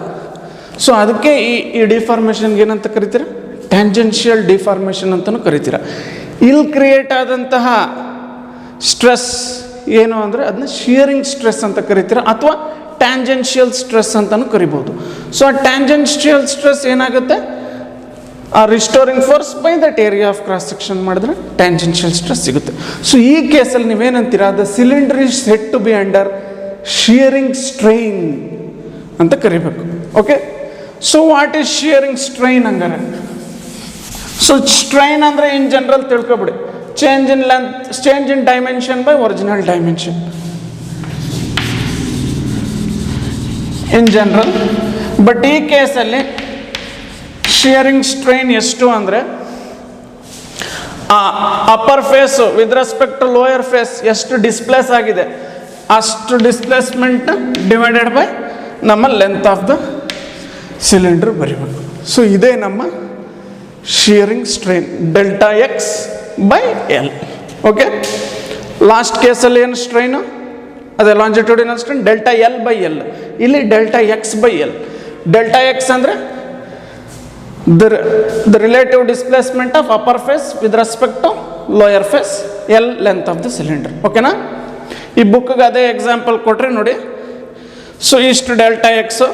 ಸೊ ಅದಕ್ಕೆ ಈ ಡಿಫಾರ್ಮೇಷನ್ಗೆ ಏನಂತ ಕರಿತೀರ? ಟ್ಯಾಂಜೆನ್ಷಿಯಲ್ ಡಿಫಾರ್ಮೇಷನ್ ಅಂತಲೂ ಕರಿತೀರ. ಇಲ್ಲಿ ಕ್ರಿಯೇಟ್ ಆದಂತಹ ಸ್ಟ್ರೆಸ್ ಏನು ಅಂದರೆ ಅದನ್ನ ಶಿಯರಿಂಗ್ ಸ್ಟ್ರೆಸ್ ಅಂತ ಕರಿತೀರ, ಅಥವಾ ಟ್ಯಾಂಜೆನ್ಷಿಯಲ್ ಸ್ಟ್ರೆಸ್ ಅಂತಲೂ ಕರಿಬೋದು. ಸೊ ಆ ಟ್ಯಾಂಜೆನ್ಷಿಯಲ್ ಸ್ಟ್ರೆಸ್ ಏನಾಗುತ್ತೆ? ಆ restoring force by that area of cross section ಮಾಡಿದ್ರೆ ಟ್ಯಾಂಜೆನ್ಷಿಯಲ್ ಸ್ಟ್ರೆಸ್ ಸಿಗುತ್ತೆ. ಸೊ ಈ ಕೇಸಲ್ಲಿ ನೀವೇನಂತೀರ? The cylinder is said to be under shearing strain ಅಂತ ಕರಿಬೇಕು. Okay, so what is shearing strain ಹಂಗಾರೆ? ಸೊ ಸ್ಟ್ರೈನ್ ಅಂದರೆ ಇನ್ ಜನರಲ್ ತಿಳ್ಕೊಬಿಡಿ, change in length, change in dimension by original dimension in general. But ಈ ಕೇಸಲ್ಲಿ shearing strain ಎಷ್ಟು ಅಂದರೆ ಆ upper face with respect to lower face ಎಷ್ಟು displace ಆಗಿದೆ ಅಷ್ಟು ಡಿಸ್ಪ್ಲೇಸ್ಮೆಂಟ್ ಡಿವೈಡೆಡ್ ಬೈ ನಮ್ಮ ಲೆಂತ್ ಆಫ್ ದ ಸಿಲಿಂಡರ್ ಬರಿಬೇಕು. ಸೊ ಇದೇ ನಮ್ಮ shearing strain, delta X by L. Okay, last ಕೇಸಲ್ಲಿ ಏನು ಸ್ಟ್ರೈನು? ಅದೇ longitudinal strain delta L by L. ಇಲ್ಲಿ delta X by L. Delta X ಅಂದರೆ the relative displacement of upper face with respect to lower face, L length of the cylinder. ಓಕೆನಾ? ಈ ಬುಕ್ಗೆ ಅದೇ example ಕೊಟ್ಟರೆ ನೋಡಿ. ಸೊ ಇಷ್ಟು ಡೆಲ್ಟಾ ಎಕ್ಸು,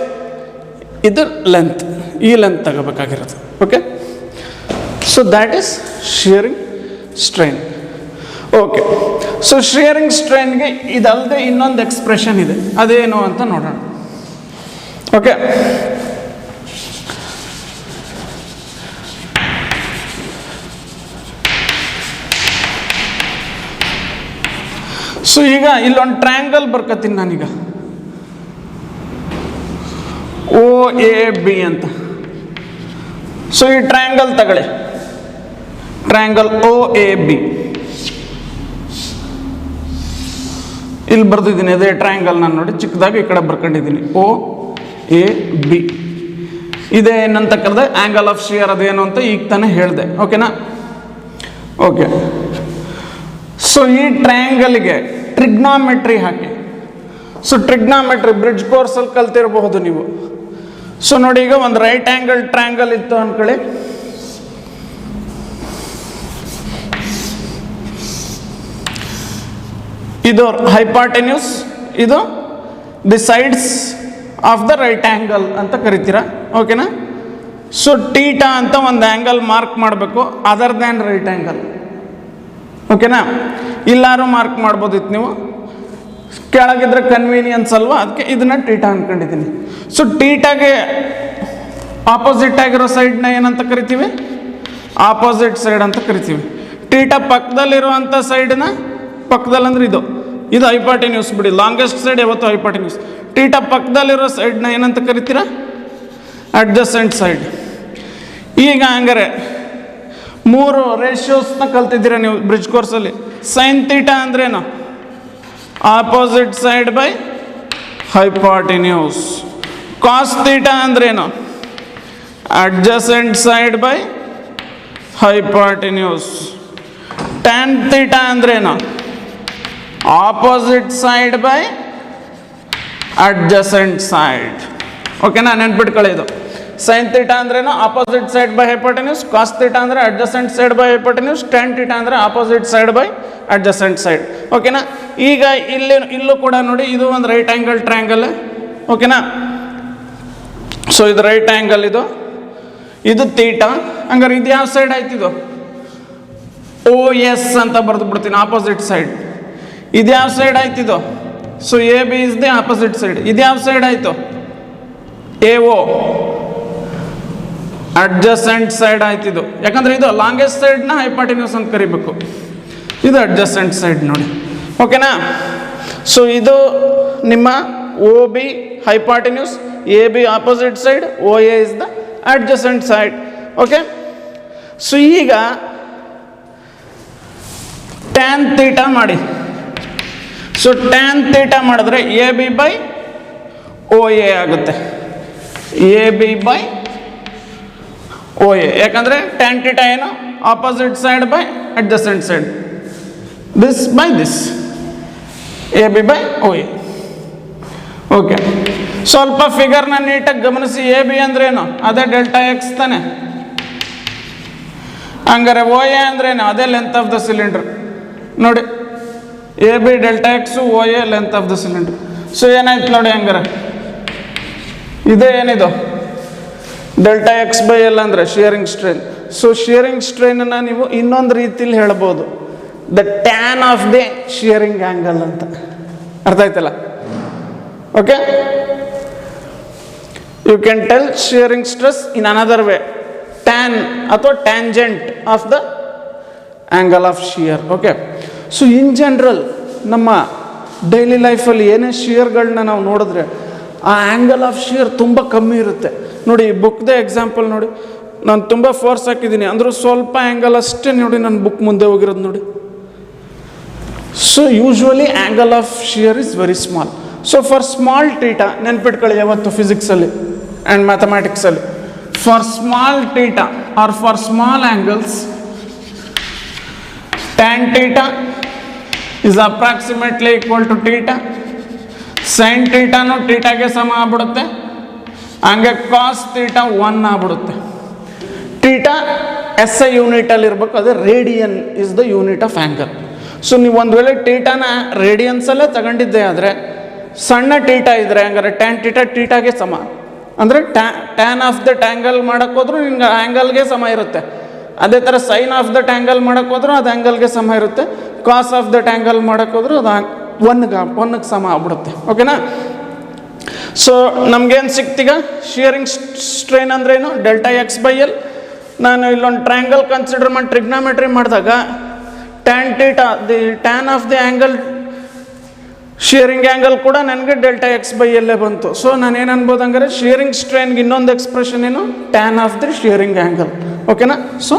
ಇದು ಲೆಂತ್, ಈ ಲೆಂತ್ ತಗೋಬೇಕಾಗಿರೋದು. Okay, so that is shearing strain. Okay, so shearing ಸ್ಟ್ರೈನ್ಗೆ ಇದಲ್ಲದೆ ಇನ್ನೊಂದು ಎಕ್ಸ್ಪ್ರೆಷನ್ ಇದೆ, ಅದೇನು ಅಂತ ನೋಡೋಣ. ಓಕೆ, ಸೊ ಈಗ ಇಲ್ಲೊಂದು ಟ್ರಯಾಂಗಲ್ ಬರ್ಕತ್ತೀನಿ ನಾನೀಗ, ಓ ಎ ಬಿ ಅಂತ. ಸೊ ಈ ಟ್ರಯಾಂಗಲ್ ತಗೊಳ್ಳಿ, ಟ್ರಯಾಂಗಲ್ ಓ ಎ ಬಿ ಇಲ್ಲಿ ಬರ್ದಿದ್ದೀನಿ. ಅದೇ ಟ್ರಯಾಂಗಲ್ ನಾನು ನೋಡಿ ಚಿಕ್ಕದಾಗಿ ಈ ಕಡೆ ಬರ್ಕೊಂಡಿದ್ದೀನಿ, ಓ ಎ ಬಿ. ಇದೇ ಏನಂತ ಕರೆದೆ? Angle of shear. ಅದೇನು ಅಂತ ಈಗ ತಾನೇ ಹೇಳಿದೆ. ಓಕೆನಾ? ಓಕೆ, ಸೊ ಈ ಟ್ರಯಾಂಗಲ್ಗೆ ಟ್ರಿಗ್ನಾಮೆಟ್ರಿ ಹಾಕಿ. ಸೊ ಟ್ರಿಗ್ನಾಮೆಟ್ರಿ ಬ್ರಿಡ್ಜ್ ಕೋರ್ಸಲ್ಲಿ ಕಲ್ತಿರಬಹುದು ನೀವು. ಸೊ ನೋಡಿ, ಈಗ ಒಂದು ರೈಟ್ ಆ್ಯಂಗಲ್ ಟ್ರಯಾಂಗಲ್ ಇತ್ತು ಅಂದ್ಕೊಳ್ಳಿ. ಇದು ಹೈಪಾಟೆನ್ಯೂಸ್, ಇದು the sides of the right angle ಅಂತ ಕರಿತೀರ. ಓಕೆನಾ? ಸೊ ಟೀಟಾ ಅಂತ ಒಂದು ಆ್ಯಂಗಲ್ ಮಾರ್ಕ್ ಮಾಡಬೇಕು ಅದರ್ ದ್ಯಾನ್ ರೈಟ್ ಆ್ಯಂಗಲ್. ಓಕೆನಾ? ಇಲ್ಲಾರು ಮಾರ್ಕ್ ಮಾಡ್ಬೋದಿತ್ತು ನೀವು, ಕೆಳಗಿದ್ರೆ ಕನ್ವೀನಿಯನ್ಸ್ ಅಲ್ವಾ, ಅದಕ್ಕೆ ಇದನ್ನ ಟೀಟಾ ಅಂದ್ಕೊಂಡಿದ್ದೀನಿ. ಸೊ ಟೀಟಾಗೆ ಆಪೋಸಿಟ್ ಆಗಿರೋ ಸೈಡ್ನ ಏನಂತ ಕರಿತೀವಿ? ಆಪೋಸಿಟ್ ಸೈಡ್ ಅಂತ ಕರಿತೀವಿ. ಟೀಟಾ ಪಕ್ಕದಲ್ಲಿರುವಂಥ ಸೈಡ್ನ, ಪಕ್ಕದಲ್ಲಿ ಅಂದರೆ ಇದು ಹೈಪಾಟೆನ್ಯೂಸ್ ಬಿಡಿ, ಲಾಂಗೆಸ್ಟ್ ಸೈಡ್ ಯಾವತ್ತು ಹೈಪಾಟೆನ್ಯೂಸ್. ಟೀಟಾ ಪಕ್ಕದಲ್ಲಿರೋ ಸೈಡ್ನ ಏನಂತ ಕರಿತೀರಾ? Adjacent side. ಈಗ ಹಂಗಾರೆ 3 ರೇಷಿಯೋಸ್ನ ಕಲ್ತಿದ್ದೀರಾ ನೀವು ಬ್ರಿಡ್ಜ್ ಕೋರ್ಸಲ್ಲಿ. ಸೈನ್ ತೀಟಾ ಅಂದ್ರೇನು? Opposite side by hypotenuse. Cos theta ಅಂದ್ರೇನು? Adjacent side by hypotenuse. Tan theta ಅಂದ್ರೇನು? Opposite side by adjacent side. ಓಕೆನಾ? ನೆನ್ಪಿಟ್ಕೊಳ್ಳಿ ಇದು. ಸೈನ್ ತೀಟಾ ಅಂದ್ರೇನು? Opposite side by hypotenuse. Cos theta ಅಂದರೆ adjacent side by hypotenuse. Tan theta ಅಂದರೆ opposite side by adjacent side. ಓಕೆನಾ? ಈಗ ಇಲ್ಲೂ ಕೂಡ ನೋಡಿ, ಇದು ಒಂದು ರೈಟ್ ಆ್ಯಂಗಲ್ ಟ್ರಯಾಂಗಲ್. ಓಕೆನಾ? ಸೊ ಇದು ರೈಟ್ ಆ್ಯಂಗಲ್, ಇದು ತೀಟಾ. ಹಂಗಾರೆ ಇದು ಯಾವ ಸೈಡ್ ಆಯ್ತು? ಇದು ಓ ಎಸ್ ಅಂತ ಬರೆದು ಬಿಡ್ತೀನಿ, ಆಪೋಸಿಟ್ ಸೈಡ್. ಇದು ಯಾವ ಸೈಡ್ ಆಯ್ತು? So A B is the opposite side. ಇದು ಯಾವ ಸೈಡ್ ಆಯಿತು? ಎ ಓ, ಅಡ್ಜಸೆಂಟ್ ಸೈಡ್ ಆಯ್ತಿದ್ದು. ಯಾಕಂದರೆ ಇದು ಲಾಂಗೆಸ್ಟ್ ಸೈಡ್ನ ಹೈಪಾಟೆನ್ಯೂಸ್ ಅಂತ ಕರಿಬೇಕು, ಇದು ಅಡ್ಜಸೆಂಟ್ ಸೈಡ್ ನೋಡಿ. ಓಕೆನಾ? ಸೊ ಇದು ನಿಮ್ಮ O B hypotenuse, A B opposite side, O A is the adjacent side. Okay? So ಈಗ ಟ್ಯಾನ್ ತೀಟಾ ಮಾಡಿ. ಸೊ ಟ್ಯಾನ್ ತೀಟಾ ಮಾಡಿದ್ರೆ A B by O A ಆಗುತ್ತೆ. A B by O A, ಯಾಕಂದರೆ tan theta ಏನು opposite side by adjacent side, this by this, A B by O A. Okay, ಸ್ವಲ್ಪ ಫಿಗರ್ನ ನೀಟಾಗಿ ಗಮನಿಸಿ. A B ಅಂದ್ರೇನು? ಅದೇ ಡೆಲ್ಟಾ ಎಕ್ಸ್ ತಾನೆ. ಹಂಗಾರೆ ಓ ಎ ಅಂದ್ರೇನು? ಅದೇ ಲೆಂತ್ ಆಫ್ ದ ಸಿಲಿಂಡರ್. ನೋಡಿ, A B delta X, O A length of the cylinder. So ಏನಾಯ್ತು ನೋಡಿ, ಹಂಗಾರೆ ಇದೇ ಏನಿದು ಡೆಲ್ಟಾ ಎಕ್ಸ್ ಬೈ ಎಲ್ ಅಂದರೆ ಶಿಯರಿಂಗ್ ಸ್ಟ್ರೈನ್. ಸೊ ಶಿಯರಿಂಗ್ ಸ್ಟ್ರೈನನ್ನು ನೀವು ಇನ್ನೊಂದು ರೀತಿಲಿ ಹೇಳ್ಬೋದು, the tan of the shearing angle ಅಂತ. ಅರ್ಥ ಆಯ್ತಲ್ಲ? Okay, you can tell shearing stress in another way, tan ಅಥವಾ tangent of the angle of shear. Okay, so in general ನಮ್ಮ ಡೈಲಿ ಲೈಫಲ್ಲಿ ಏನೇ ಶಿಯರ್ಗಳನ್ನ ನಾವು ನೋಡಿದ್ರೆ ಆ ಆ್ಯಂಗಲ್ ಆಫ್ ಶಿಯರ್ ತುಂಬ ಕಮ್ಮಿ ಇರುತ್ತೆ. ನೋಡಿ, ಬುಕ್ದೇ ಎಕ್ಸಾಂಪಲ್ ನೋಡಿ, ನಾನು ತುಂಬ ಫೋರ್ಸ್ ಹಾಕಿದ್ದೀನಿ ಅಂದರೂ ಸ್ವಲ್ಪ ಆ್ಯಂಗಲ್ ಅಷ್ಟೇ ನೋಡಿ ನನ್ನ ಬುಕ್ ಮುಂದೆ ಹೋಗಿರೋದು ನೋಡಿ. So usually angle of shear is very small. So for small theta, ನೆನ್ಪಿಟ್ಕೊಳ್ಳಿ ಯಾವತ್ತು ಫಿಸಿಕ್ಸಲ್ಲಿ ಆ್ಯಂಡ್ ಮ್ಯಾಥಮೆಟಿಕ್ಸಲ್ಲಿ, for small theta or for small angles, tan theta is approximately equal to theta, sin ಥೀಟಾನು ಥೀಟಾಗೆ ಸಮ ಆಗ್ಬಿಡುತ್ತೆ, ಹಂಗೆ ಕಾಸ್ ಥೀಟಾ 1 ಆಗ್ಬಿಡುತ್ತೆ. ಥೀಟಾ ಎಸ್ ಐ ಯೂನಿಟಲ್ಲಿ ಇರಬೇಕು, ಅದು radian is the unit of angle. So ನೀವು ಒಂದು ವೇಳೆ ಥೀಟಾನ ರೇಡಿಯನ್ಸಲ್ಲೇ ತಗೊಂಡಿದ್ದೆ ಆದರೆ, ಸಣ್ಣ ಥೀಟಾ ಇದ್ದರೆ ಹಂಗಾರೆ ಟ್ಯಾನ್ ಥೀಟಾ ಥೀಟಾಗೆ ಸಮ, ಅಂದರೆ ಟ್ಯಾನ್ ಆಫ್ ದ ಟ್ಯಾಂಗಲ್ ಮಾಡೋಕ್ಕೋದ್ರೂ ನಿಮ್ಗೆ ಆ್ಯಂಗಲ್ಗೆ ಸಮ ಇರುತ್ತೆ. ಅದೇ ಥರ ಸೈನ್ ಆಫ್ ದ ಟ್ಯಾಂಗಲ್ ಮಾಡೋಕ್ಕೋದ್ರೂ ಅದು ಆ್ಯಂಗಲ್ಗೆ ಸಮ ಇರುತ್ತೆ, ಕಾಸ್ ಆಫ್ ದ ಟ್ಯಾಂಗಲ್ ಮಾಡೋಕ್ಕೋದ್ರೂ ಅದು ಒನ್ಗೆ ಸಮ ಆಗ್ಬಿಡುತ್ತೆ. ಓಕೆನಾ? ಸೊ ನಮಗೇನು ಸಿಕ್ತೀಗ? ಶಿಯರಿಂಗ್ ಸ್ಟ್ರೈನ್ ಅಂದ್ರೇನು? Delta X by L. ನಾನು ಇಲ್ಲೊಂದು ಟ್ರ್ಯಾಂಗಲ್ ಕನ್ಸಿಡರ್ ಮಾಡಿ ಟ್ರಿಗ್ನಾಮೆಟ್ರಿ ಮಾಡಿದಾಗ tan theta, the tan of the angle, shearing angle ಕೂಡ ನನಗೆ ಡೆಲ್ಟಾ ಎಕ್ಸ್ ಬೈ ಎಲ್ಲೇ ಬಂತು. ಸೊ ನಾನು ಏನು ಅನ್ಬೋದು ಹಂಗಾರೆ, ಶಿಯರಿಂಗ್ ಸ್ಟ್ರೈನ್ಗೆ ಇನ್ನೊಂದು ಎಕ್ಸ್ಪ್ರೆಷನ್ ಏನು? Tan of the shearing angle. ಓಕೆನಾ? ಸೊ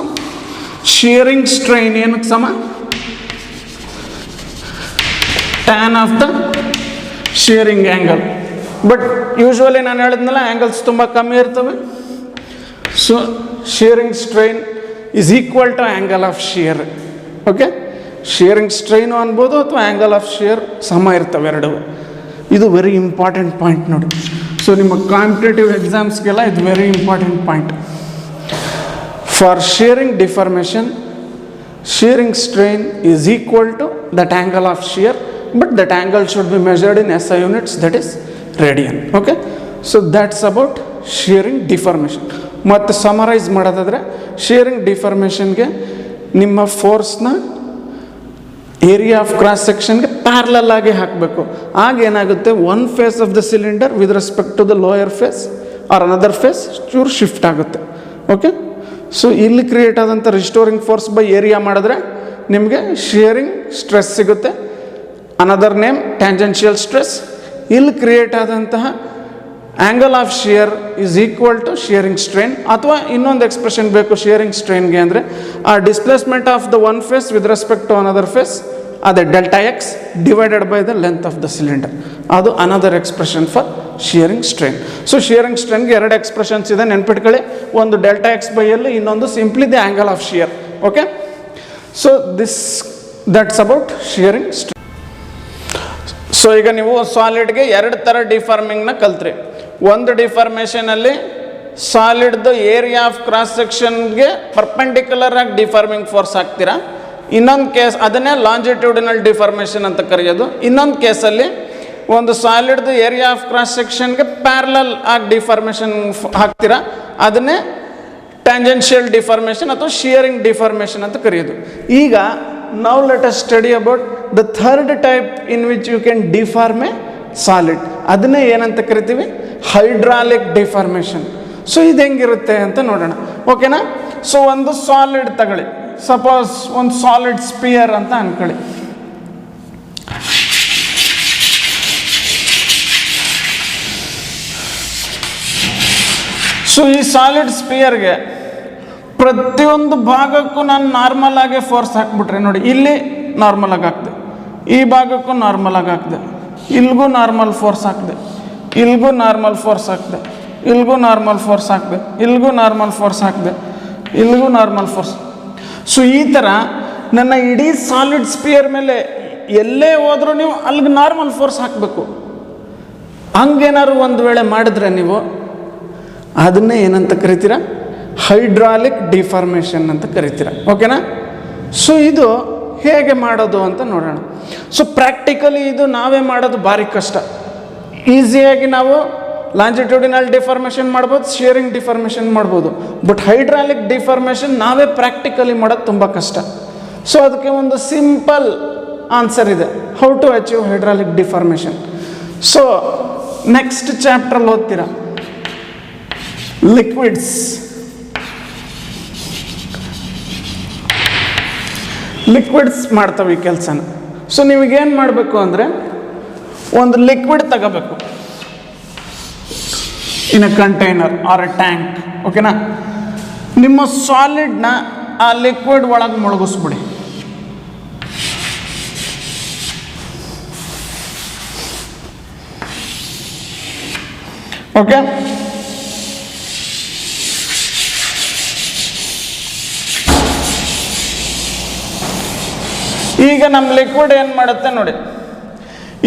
ಶಿಯರಿಂಗ್ ಸ್ಟ್ರೈನ್ ಏನಕ್ಕೆ ಸಮ? Tan of the shearing angle. But usually ನಾನು ಹೇಳಿದ್ನಲ್ಲ, ಆ್ಯಂಗಲ್ಸ್ ತುಂಬ ಕಮ್ಮಿ ಇರ್ತವೆ. So shearing strain is equal to angle of shear. Okay, shearing strain ಅನ್ಬೋದು ಅಥವಾ ಆ್ಯಂಗಲ್ ಆಫ್ ಶಿಯರ್ ಸಮ ಇರ್ತವೆ ಎರಡೂ. ಇದು ವೆರಿ ಇಂಪಾರ್ಟೆಂಟ್ ಪಾಯಿಂಟ್ ನೋಡಿ. ಸೊ ನಿಮ್ಮ ಕಾಂಪಿಟೇಟಿವ್ ಎಕ್ಸಾಮ್ಸ್ಗೆಲ್ಲ ಇದು very important point. For shearing deformation, shearing strain is equal to that angle of shear, but that angle should be measured in SI units, that is radian. Okay, so that's about shearing deformation. ಮತ್ತು summarise ಮಾಡೋದಾದರೆ, shearing ಡಿಫಾರ್ಮೇಷನ್ಗೆ ನಿಮ್ಮ ಫೋರ್ಸ್ನ area of cross ಸೆಕ್ಷನ್ಗೆ parallel ಆಗಿ ಹಾಕಬೇಕು. ಆಗ ಏನಾಗುತ್ತೆ, one face of the cylinder with respect to the lower face or another face ಚೂರು ಶಿಫ್ಟ್ ಆಗುತ್ತೆ. ಓಕೆ, ಸೊ ಇಲ್ಲಿ ಕ್ರಿಯೇಟ್ ಆದಂಥ ರಿಸ್ಟೋರಿಂಗ್ ಫೋರ್ಸ್ ಬೈ ಏರಿಯಾ ಮಾಡಿದ್ರೆ ನಿಮಗೆ ಶಿಯರಿಂಗ್ ಸ್ಟ್ರೆಸ್ ಸಿಗುತ್ತೆ. Another name tangential stress. ಇಲ್ಲಿ ಕ್ರಿಯೇಟ್ ಆದಂತಹ angle of shear is equal to shearing strain. ಅಥವಾ ಇನ್ನೊಂದು ಎಕ್ಸ್ಪ್ರೆಷನ್ ಬೇಕು ಶಿಯರಿಂಗ್ ಸ್ಟ್ರೈನ್ಗೆ ಅಂದರೆ, ಆ displacement of the one face with respect to another face, ಅದೇ delta X divided by the length of the cylinder. ಅದು another expression for shearing strain. So shearing ಸ್ಟ್ರೈನ್ಗೆ ಎರಡು expressions ಇದೆ, ನೆನ್ಪಿಟ್ಕೊಳ್ಳಿ. ಒಂದು ಡೆಲ್ಟಾ ಎಕ್ಸ್ ಬೈ ಎಲ್, ಇನ್ನೊಂದು simply the angle of shear. Okay, so that's about shearing strain. So ಈಗ ನೀವು ಸಾಲಿಡ್ಗೆ ಎರಡು ಥರ ಡಿಫಾರ್ಮಿಂಗ್ನ ಕಲ್ತ್ರಿ. ಒಂದು ಡಿಫಾರ್ಮೇಷನಲ್ಲಿ ಸಾಲಿಡ್ದು ಏರಿಯಾ ಆಫ್ ಕ್ರಾಸ್ ಸೆಕ್ಷನ್ಗೆ ಪರ್ಪೆಂಡಿಕ್ಯುಲರ್ ಆಗಿ ಡಿಫಾರ್ಮಿಂಗ್ ಫೋರ್ಸ್ ಹಾಕ್ತೀರಾ. ಇನ್ನೊಂದು ಕೇಸ್ ಅದನ್ನೇ ಲಾಂಜಿಟ್ಯೂಡಿನಲ್ ಡಿಫಾರ್ಮೇಷನ್ ಅಂತ ಕರೆಯೋದು. ಇನ್ನೊಂದು ಕೇಸಲ್ಲಿ ಒಂದು ಸಾಲಿಡ್ದು ಏರಿಯಾ ಆಫ್ ಕ್ರಾಸ್ ಸೆಕ್ಷನ್ಗೆ ಪ್ಯಾರಲಲ್ ಆಗಿ ಡಿಫಾರ್ಮೇಷನ್ ಹಾಕ್ತೀರಾ, ಅದನ್ನೇ ಟ್ಯಾಂಜೆನ್ಷಿಯಲ್ ಡಿಫಾರ್ಮೇಷನ್ ಅಥವಾ ಶಿಯರಿಂಗ್ ಡಿಫಾರ್ಮೇಷನ್ ಅಂತ ಕರೆಯೋದು. ಈಗ now let us study about the third type in which you can deform a solid. ಅದನ್ನೇ ಏನಂತ ಕರಿತೀವಿ? Hydraulic deformation. ಸೊ ಇದು ಹೆಂಗಿರುತ್ತೆ ಅಂತ ನೋಡೋಣ. ಓಕೆನಾ? ಸೊ ಒಂದು ಸಾಲಿಡ್ ತಗೊಳ್ಳಿ, ಸಪೋಸ್ ಒಂದು ಸಾಲಿಡ್ ಸ್ಪಿಯರ್ ಅಂತ ಅನ್ಕೊಳ್ಳಿ. ಸೊ ಈ ಸಾಲಿಡ್ ಸ್ಪಿಯರ್ಗೆ ಪ್ರತಿಯೊಂದು ಭಾಗಕ್ಕೂ ನಾನು ನಾರ್ಮಲ್ ಆಗಿ ಫೋರ್ಸ್ ಹಾಕ್ಬಿಟ್ರೆ ನೋಡಿ, ಇಲ್ಲಿ ನಾರ್ಮಲ್ ಆಗಿ ಹಾಕಿದೆ, ಈ ಭಾಗಕ್ಕೂ ನಾರ್ಮಲ್ ಆಗಿ ಹಾಕಿದೆ, ಇಲ್ಲಿಗೂ ನಾರ್ಮಲ್ ಫೋರ್ಸ್ ಹಾಕಿದೆ, ಇಲ್ಲಿಗೂ ನಾರ್ಮಲ್ ಫೋರ್ಸ್ ಹಾಕಿದೆ, ಇಲ್ಲಿಗೂ ನಾರ್ಮಲ್ ಫೋರ್ಸ್ ಹಾಕಿದೆ, ಇಲ್ಲಿಗೂ ನಾರ್ಮಲ್ ಫೋರ್ಸ್ ಹಾಕಿದೆ, ಇಲ್ಲಿಗೂ ನಾರ್ಮಲ್ ಫೋರ್ಸ್. ಸೊ ಈ ಥರ ನನ್ನ ಇಡೀ ಸಾಲಿಡ್ ಸ್ಪಿಯರ್ ಮೇಲೆ ಎಲ್ಲೇ ಹೋದ್ರೂ ನೀವು ಅಲ್ಲಿಗೆ ನಾರ್ಮಲ್ ಫೋರ್ಸ್ ಹಾಕಬೇಕು. ಹಂಗೇನಾದ್ರು ಒಂದು ವೇಳೆ ಮಾಡಿದ್ರೆ ನೀವು ಅದನ್ನೇ ಏನಂತ ಕರಿತೀರ? ಹೈಡ್ರಾಲಿಕ್ ಡಿಫಾರ್ಮೇಷನ್ ಅಂತ ಕರಿತೀರ. ಓಕೆನಾ? ಸೊ ಇದು ಹೇಗೆ ಮಾಡೋದು ಅಂತ ನೋಡೋಣ. ಸೊ ಪ್ರಾಕ್ಟಿಕಲಿ ಇದು ನಾವೇ ಮಾಡೋದು ಭಾರಿ ಕಷ್ಟ. ಈಸಿಯಾಗಿ ನಾವು ಲಾಂಜಿಟ್ಯೂಡಿನಲ್ ಡಿಫಾರ್ಮೇಷನ್ ಮಾಡ್ಬೋದು, ಶಿಯರಿಂಗ್ ಡಿಫಾರ್ಮೇಷನ್ ಮಾಡ್ಬೋದು. ಬಟ್ ಹೈಡ್ರಾಲಿಕ್ ಡಿಫಾರ್ಮೇಷನ್ ನಾವೇ ಪ್ರಾಕ್ಟಿಕಲಿ ಮಾಡೋದು ತುಂಬ ಕಷ್ಟ. ಸೊ ಅದಕ್ಕೆ ಒಂದು ಸಿಂಪಲ್ ಆನ್ಸರ್ ಇದೆ, how to achieve hydraulic deformation. So next ಚಾಪ್ಟ್ರಲ್ಲಿ ಓದ್ತೀರಾ ಲಿಕ್ವಿಡ್ಸ್. ಲಿಕ್ವಿಡ್ಸ್ ಮಾಡ್ತವೆ ಈ ಕೆಲಸನ. ಸೊ ನೀವೀಗೇನು ಮಾಡಬೇಕು ಅಂದರೆ ಒಂದು ಲಿಕ್ವಿಡ್ ತಗೋಬೇಕು ಇನ್ ಅ ಕಂಟೈನರ್ ಆರ್ ಎ ಟ್ಯಾಂಕ್. ಓಕೆನಾ? ನಿಮ್ಮ ಸಾಲಿಡ್ನ ಆ ಲಿಕ್ವಿಡ್ ಒಳಗೆ ಮುಳುಗಿಸ್ಬಿಡಿ. ಓಕೆ? ಈಗ ನಮ್ಮ ಲಿಕ್ವಿಡ್ ಏನು ಮಾಡುತ್ತೆ ನೋಡಿ,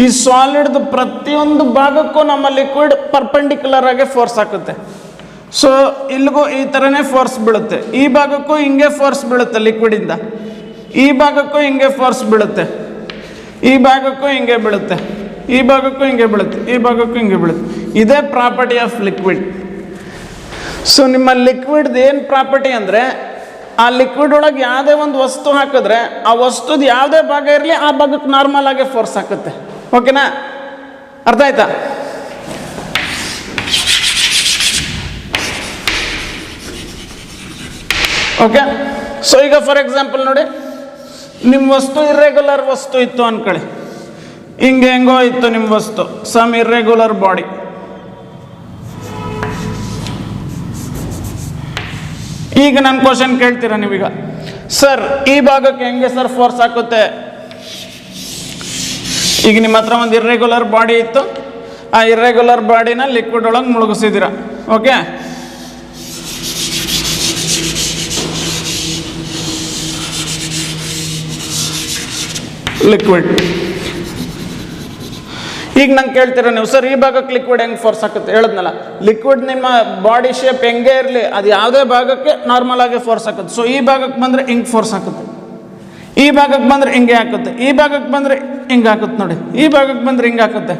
ಈ ಸಾಲಿಡ್ದು ಪ್ರತಿಯೊಂದು ಭಾಗಕ್ಕೂ ನಮ್ಮ ಲಿಕ್ವಿಡ್ ಪರ್ಪೆಂಡಿಕ್ಯುಲರ್ ಆಗಿ ಫೋರ್ಸ್ ಹಾಕುತ್ತೆ. ಸೊ ಇಲ್ಲಿಗೂ ಈ ಥರನೇ ಫೋರ್ಸ್ ಬೀಳುತ್ತೆ, ಈ ಭಾಗಕ್ಕೂ ಹಿಂಗೆ ಫೋರ್ಸ್ ಬೀಳುತ್ತೆ ಲಿಕ್ವಿಡಿಂದ, ಈ ಭಾಗಕ್ಕೂ ಹಿಂಗೆ ಫೋರ್ಸ್ ಬೀಳುತ್ತೆ, ಈ ಭಾಗಕ್ಕೂ ಹಿಂಗೆ ಬೀಳುತ್ತೆ, ಈ ಭಾಗಕ್ಕೂ ಹಿಂಗೆ ಬೀಳುತ್ತೆ, ಈ ಭಾಗಕ್ಕೂ ಹಿಂಗೆ ಬೀಳುತ್ತೆ. ಇದೇ ಪ್ರಾಪರ್ಟಿ ಆಫ್ ಲಿಕ್ವಿಡ್. ಸೊ ನಿಮ್ಮ ಲಿಕ್ವಿಡ್ದು ಏನು ಪ್ರಾಪರ್ಟಿ ಅಂದರೆ, ಆ ಲಿಕ್ವಿಡ್ ಒಳಗೆ ಯಾವುದೇ ಒಂದು ವಸ್ತು ಹಾಕಿದ್ರೆ ಆ ವಸ್ತುದ ಯಾವುದೇ ಭಾಗ ಇರಲಿ ಆ ಭಾಗಕ್ಕೆ ನಾರ್ಮಲ್ ಆಗಿ ಫೋರ್ಸ್ ಹಾಕುತ್ತೆ. ಓಕೆನಾ? ಅರ್ಥ ಆಯ್ತಾ? ಓಕೆ. ಸೊ ಈಗ ಫಾರ್ ಎಕ್ಸಾಂಪಲ್ ನೋಡಿ, ನಿಮ್ಮ ವಸ್ತು ಇರ್ರೆಗ್ಯುಲರ್ ವಸ್ತು ಇತ್ತು ಅಂದ್ಕೊಳ್ಳಿ, ಹಿಂಗೆ ಹೆಂಗೋ ಇತ್ತು ನಿಮ್ಮ ವಸ್ತು, ಸಮ್ ಇರ್ರೆಗ್ಯುಲರ್ ಬಾಡಿ. ಈಗ ನಾನು ಕ್ವಶನ್ ಕೇಳ್ತೀರಾ ನೀವೀಗ, ಸರ್ ಈ ಭಾಗಕ್ಕೆ ಹೆಂಗೆ ಸರ್ ಫೋರ್ಸ್ ಹಾಕುತ್ತೆ? ಈಗ ನಿಮ್ಮ ಹತ್ರ ಒಂದು ಇರ್ರೆಗ್ಯುಲರ್ ಬಾಡಿ ಇತ್ತು, ಆ ಇರ್ರೆಗ್ಯುಲರ್ ಬಾಡಿನ ಲಿಕ್ವಿಡ್ ಒಳಗೆ ಮುಳುಗಿಸಿದ್ದೀರ. ಓಕೆ? ಲಿಕ್ವಿಡ್. ಈಗ ನಂಗೆ ಕೇಳ್ತೀರಾ ನೀವು, ಸರ್ ಈ ಭಾಗಕ್ಕೆ ಲಿಕ್ವಿಡ್ ಹೆಂಗೆ ಫೋರ್ಸ್ ಹಾಕುತ್ತೆ? ಹೇಳಿದ್ನಲ್ಲ, ಲಿಕ್ವಿಡ್ ನಿಮ್ಮ ಬಾಡಿ ಶೇಪ್ ಹೆಂಗೆ ಇರಲಿ ಅದು ಯಾವುದೇ ಭಾಗಕ್ಕೆ ನಾರ್ಮಲ್ ಆಗಿ ಫೋರ್ಸ್ ಹಾಕುತ್ತೆ. ಸೊ ಈ ಭಾಗಕ್ಕೆ ಬಂದರೆ ಹಿಂಗೆ ಫೋರ್ಸ್ ಹಾಕುತ್ತೆ, ಈ ಭಾಗಕ್ಕೆ ಬಂದರೆ ಹಿಂಗೆ ಹಾಕುತ್ತೆ, ಈ ಭಾಗಕ್ಕೆ ಬಂದರೆ ಹಿಂಗೆ ಹಾಕುತ್ತೆ ನೋಡಿ, ಈ ಭಾಗಕ್ಕೆ ಬಂದರೆ ಹಿಂಗೆ ಹಾಕುತ್ತೆ,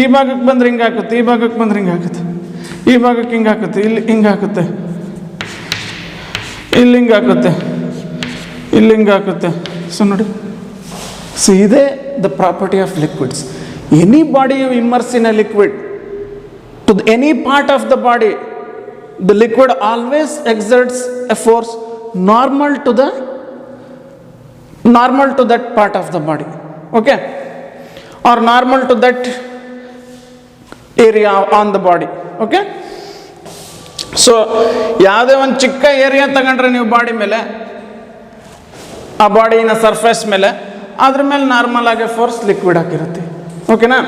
ಈ ಭಾಗಕ್ಕೆ ಬಂದರೆ ಹಿಂಗೆ ಹಾಕುತ್ತೆ, ಈ ಭಾಗಕ್ಕೆ ಬಂದರೆ ಹಿಂಗೆ ಹಾಕುತ್ತೆ, ಈ ಭಾಗಕ್ಕೆ ಹಿಂಗೆ ಹಾಕುತ್ತೆ, ಇಲ್ಲಿ ಹಿಂಗೆ ಹಾಕುತ್ತೆ, ಇಲ್ಲಿ ಹಿಂಗೆ ಹಾಕುತ್ತೆ, ಇಲ್ಲಿ ಹಿಂಗೆ ಹಾಕುತ್ತೆ. ಸೊ ನೋಡಿ, ಸೊ ಇದೇ the property of liquids. Any body you immerse in a liquid, to any part of the body, the liquid always exerts a force normal to that part of the body. Okay? Or normal to that area on the body. Okay? So ಯಾವುದೇ ಒಂದು ಚಿಕ್ಕ area ತಗೊಂಡ್ರೆ ನೀವು body ಮೇಲೆ, ಆ ಬಾಡಿನ surface ಮೇಲೆ, ಅದ್ರ ಮೇಲೆ ನಾರ್ಮಲ್ ಆಗಿ ಫೋರ್ಸ್ ಲಿಕ್ವಿಡ್ ಆಗಿರುತ್ತೆ. ಓಕೆನಾ?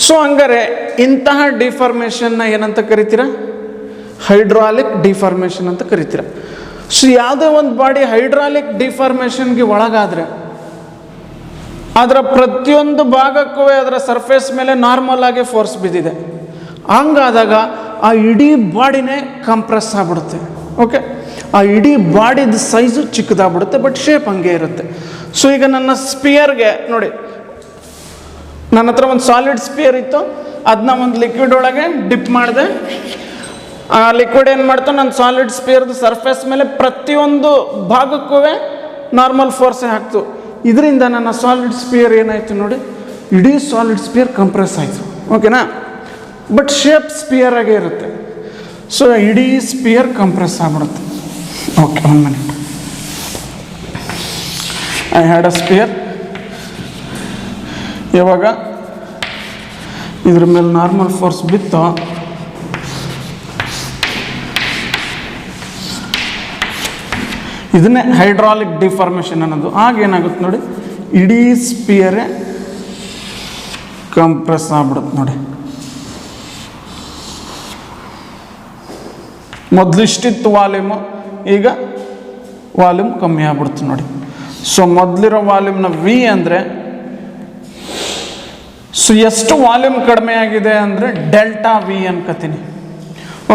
ಸೊ ಹಂಗಾರೆ ಇಂತಹ ಡಿಫಾರ್ಮೇಷನ್ನ ಏನಂತ ಕರಿತೀರ? ಹೈಡ್ರಾಲಿಕ್ ಡಿಫಾರ್ಮೇಷನ್ ಅಂತ ಕರಿತೀರ. ಸೊ ಯಾವುದೇ ಒಂದು ಬಾಡಿ ಹೈಡ್ರಾಲಿಕ್ ಡಿಫಾರ್ಮೇಷನ್ಗೆ ಒಳಗಾದರೆ ಅದರ ಪ್ರತಿಯೊಂದು ಭಾಗಕ್ಕೂ ಅದರ ಸರ್ಫೇಸ್ ಮೇಲೆ ನಾರ್ಮಲ್ ಆಗಿ ಫೋರ್ಸ್ ಬಿದ್ದಿದೆ. ಹಂಗಾದಾಗ ಆ ಇಡೀ ಬಾಡಿನೇ ಕಂಪ್ರೆಸ್ ಆಗಿಬಿಡುತ್ತೆ. ಓಕೆ? ಆ ಇಡೀ ಬಾಡಿದ ಸೈಜು ಚಿಕ್ಕದಾಗ್ಬಿಡುತ್ತೆ, ಬಟ್ ಶೇಪ್ ಹಂಗೆ ಇರುತ್ತೆ. ಸೊ ಈಗ ನನ್ನ ಸ್ಪಿಯರ್ಗೆ ನೋಡಿ, ನನ್ನ ಹತ್ರ ಒಂದು ಸಾಲಿಡ್ ಸ್ಪಿಯರ್ ಇತ್ತು, ಅದನ್ನ ಒಂದು ಲಿಕ್ವಿಡ್ ಒಳಗೆ ಡಿಪ್ ಮಾಡಿದೆ. ಆ ಲಿಕ್ವಿಡ್ ಏನು ಮಾಡ್ತು, ನನ್ನ ಸಾಲಿಡ್ ಸ್ಪಿಯರ್ದು ಸರ್ಫೇಸ್ ಮೇಲೆ ಪ್ರತಿಯೊಂದು ಭಾಗಕ್ಕೂ ನಾರ್ಮಲ್ ಫೋರ್ಸೇ ಹಾಕ್ತು. ಇದರಿಂದ ನನ್ನ ಸಾಲಿಡ್ ಸ್ಪಿಯರ್ ಏನಾಯಿತು ನೋಡಿ, ಇಡೀ ಸಾಲಿಡ್ ಸ್ಪಿಯರ್ ಕಂಪ್ರೆಸ್ ಆಯಿತು. ಓಕೆನಾ? ಬಟ್ ಶೇಪ್ ಸ್ಪಿಯರ್ ಆಗೇ ಇರುತ್ತೆ. ಸೊ ಇಡೀ ಸ್ಪಿಯರ್ ಕಂಪ್ರೆಸ್ ಆಗ್ಬಿಡುತ್ತೆ. Okay, 1 minute. I had a sphere. ಯಾವಾಗ ಇದ್ರ ಮೇಲೆ ನಾರ್ಮಲ್ ಫೋರ್ಸ್ ಬಿತ್ತು, ಇದನ್ನೇ ಹೈಡ್ರಾಲಿಕ್ ಡಿಫಾರ್ಮೇಷನ್ ಅನ್ನೋದು. ಆಗೇನಾಗುತ್ತೆ ನೋಡಿ, ಇಡೀ ಸ್ಪಿಯರೇ ಕಂಪ್ರೆಸ್ ಆಗ್ಬಿಡುತ್ತೆ ನೋಡಿ. ಮೊದಲು ಇಷ್ಟಿತ್ತು ವಾಲ್ಯೂಮು, ಈಗ ವಾಲ್ಯೂಮ್ ಕಮ್ಮಿ ಆಗ್ಬಿಡ್ತು ನೋಡಿ. ಸೊ ಮೊದಲಿರೋ ವಾಲ್ಯೂಮ್ನ ವಿ ಅಂದರೆ, ಸೊ ಎಷ್ಟು ವಾಲ್ಯೂಮ್ ಕಡಿಮೆ ಆಗಿದೆ ಅಂದರೆ ಡೆಲ್ಟಾ ವಿ ಅನ್ಕೋತೀನಿ.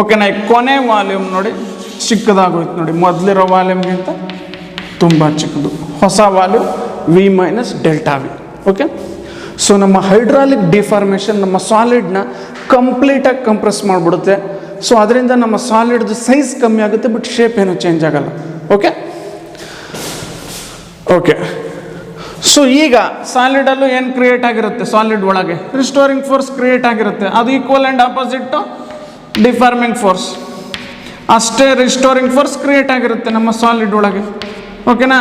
ಓಕೆನಾ. ಈಗ ಕೊನೆ ವಾಲ್ಯೂಮ್ ನೋಡಿ ಚಿಕ್ಕದಾಗೋಯ್ತು ನೋಡಿ, ಮೊದಲಿರೋ ವಾಲ್ಯೂಮ್ಗಿಂತ ತುಂಬ ಚಿಕ್ಕದು. ಹೊಸ volume V minus delta V. Okay. So ನಮ್ಮ ಹೈಡ್ರಾಲಿಕ್ ಡಿಫಾರ್ಮೇಷನ್ ನಮ್ಮ ಸಾಲಿಡ್ನ ಕಂಪ್ಲೀಟಾಗಿ ಕಂಪ್ರೆಸ್ ಮಾಡಿಬಿಡುತ್ತೆ. ಸೊ ಅದರಿಂದ ನಮ್ಮ ಸಾಲಿಡ್ದು ಸೈಜ್ ಕಮ್ಮಿ ಆಗುತ್ತೆ, ಬಟ್ ಶೇಪ್ ಏನು ಚೇಂಜ್ ಆಗಲ್ಲ. Okay okay. ಸೊ ಈಗ ಸಾಲಿಡಲ್ಲೂ ಏನು ಕ್ರಿಯೇಟ್ ಆಗಿರುತ್ತೆ, ಸಾಲಿಡ್ ಒಳಗೆ ರಿಸ್ಟೋರಿಂಗ್ ಫೋರ್ಸ್ ಕ್ರಿಯೇಟ್ ಆಗಿರುತ್ತೆ. ಅದು equal and opposite deforming force. ಅಷ್ಟೇ ರಿಸ್ಟೋರಿಂಗ್ ಫೋರ್ಸ್ ಕ್ರಿಯೇಟ್ ಆಗಿರುತ್ತೆ ನಮ್ಮ ಸಾಲಿಡ್ ಒಳಗೆ. ಓಕೆನಾ.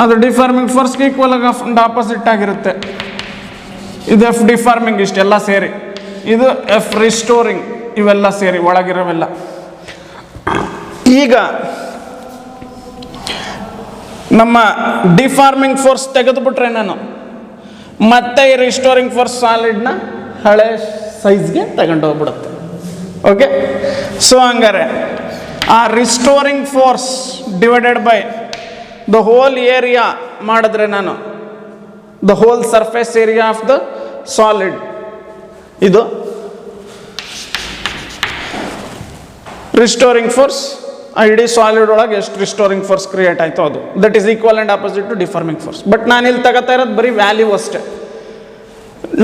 ಅದು ಡಿಫಾರ್ಮಿಂಗ್ ಫೋರ್ಸ್ಗೆ ಈಕ್ವಲ್ ಆಗಿ ಆಪೋಸಿಟ್ ಆಗಿರುತ್ತೆ. ಇದು ಎಫ್ ಡಿಫಾರ್ಮಿಂಗ್ ಇಷ್ಟೆಲ್ಲ ಸೇರಿ, ಇದು ಎಫ್ ರಿಸ್ಟೋರಿಂಗ್, ಇವೆಲ್ಲ ಸೇರಿ ಒಳಗಿರೋವೆಲ್ಲ. ಈಗ ನಮ್ಮ ಡಿಫಾರ್ಮಿಂಗ್ ಫೋರ್ಸ್ ತೆಗೆದುಬಿಟ್ರೆ ನಾನು ಮತ್ತೆ ಈ ರಿಸ್ಟೋರಿಂಗ್ ಫೋರ್ಸ್ ಸಾಲಿಡ್ನ ಹಳೆ ಸೈಜ್ಗೆ ತಗೊಂಡು ಹೋಗ್ಬಿಡುತ್ತೆ. ಓಕೆ. ಸೊ ಹಂಗಾರೆ ಆ restoring force divided by the whole area ಮಾಡಿದ್ರೆ ನಾನು the whole surface area of the solid, ಇದು ರಿಸ್ಟೋರಿಂಗ್ ಫೋರ್ಸ್. ಇಡೀ ಸಾಲಿಡ್ ಒಳಗೆ ಎಷ್ಟು ರಿಸ್ಟೋರಿಂಗ್ ಫೋರ್ಸ್ ಕ್ರಿಯೇಟ್ ಆಯಿತು ಅದು, that is equal and opposite to deforming force. But ನಾನು ಇಲ್ಲಿ ತಗೋತಾ ಇರೋದು ಬರೀ ವ್ಯಾಲ್ಯೂ ಅಷ್ಟೇ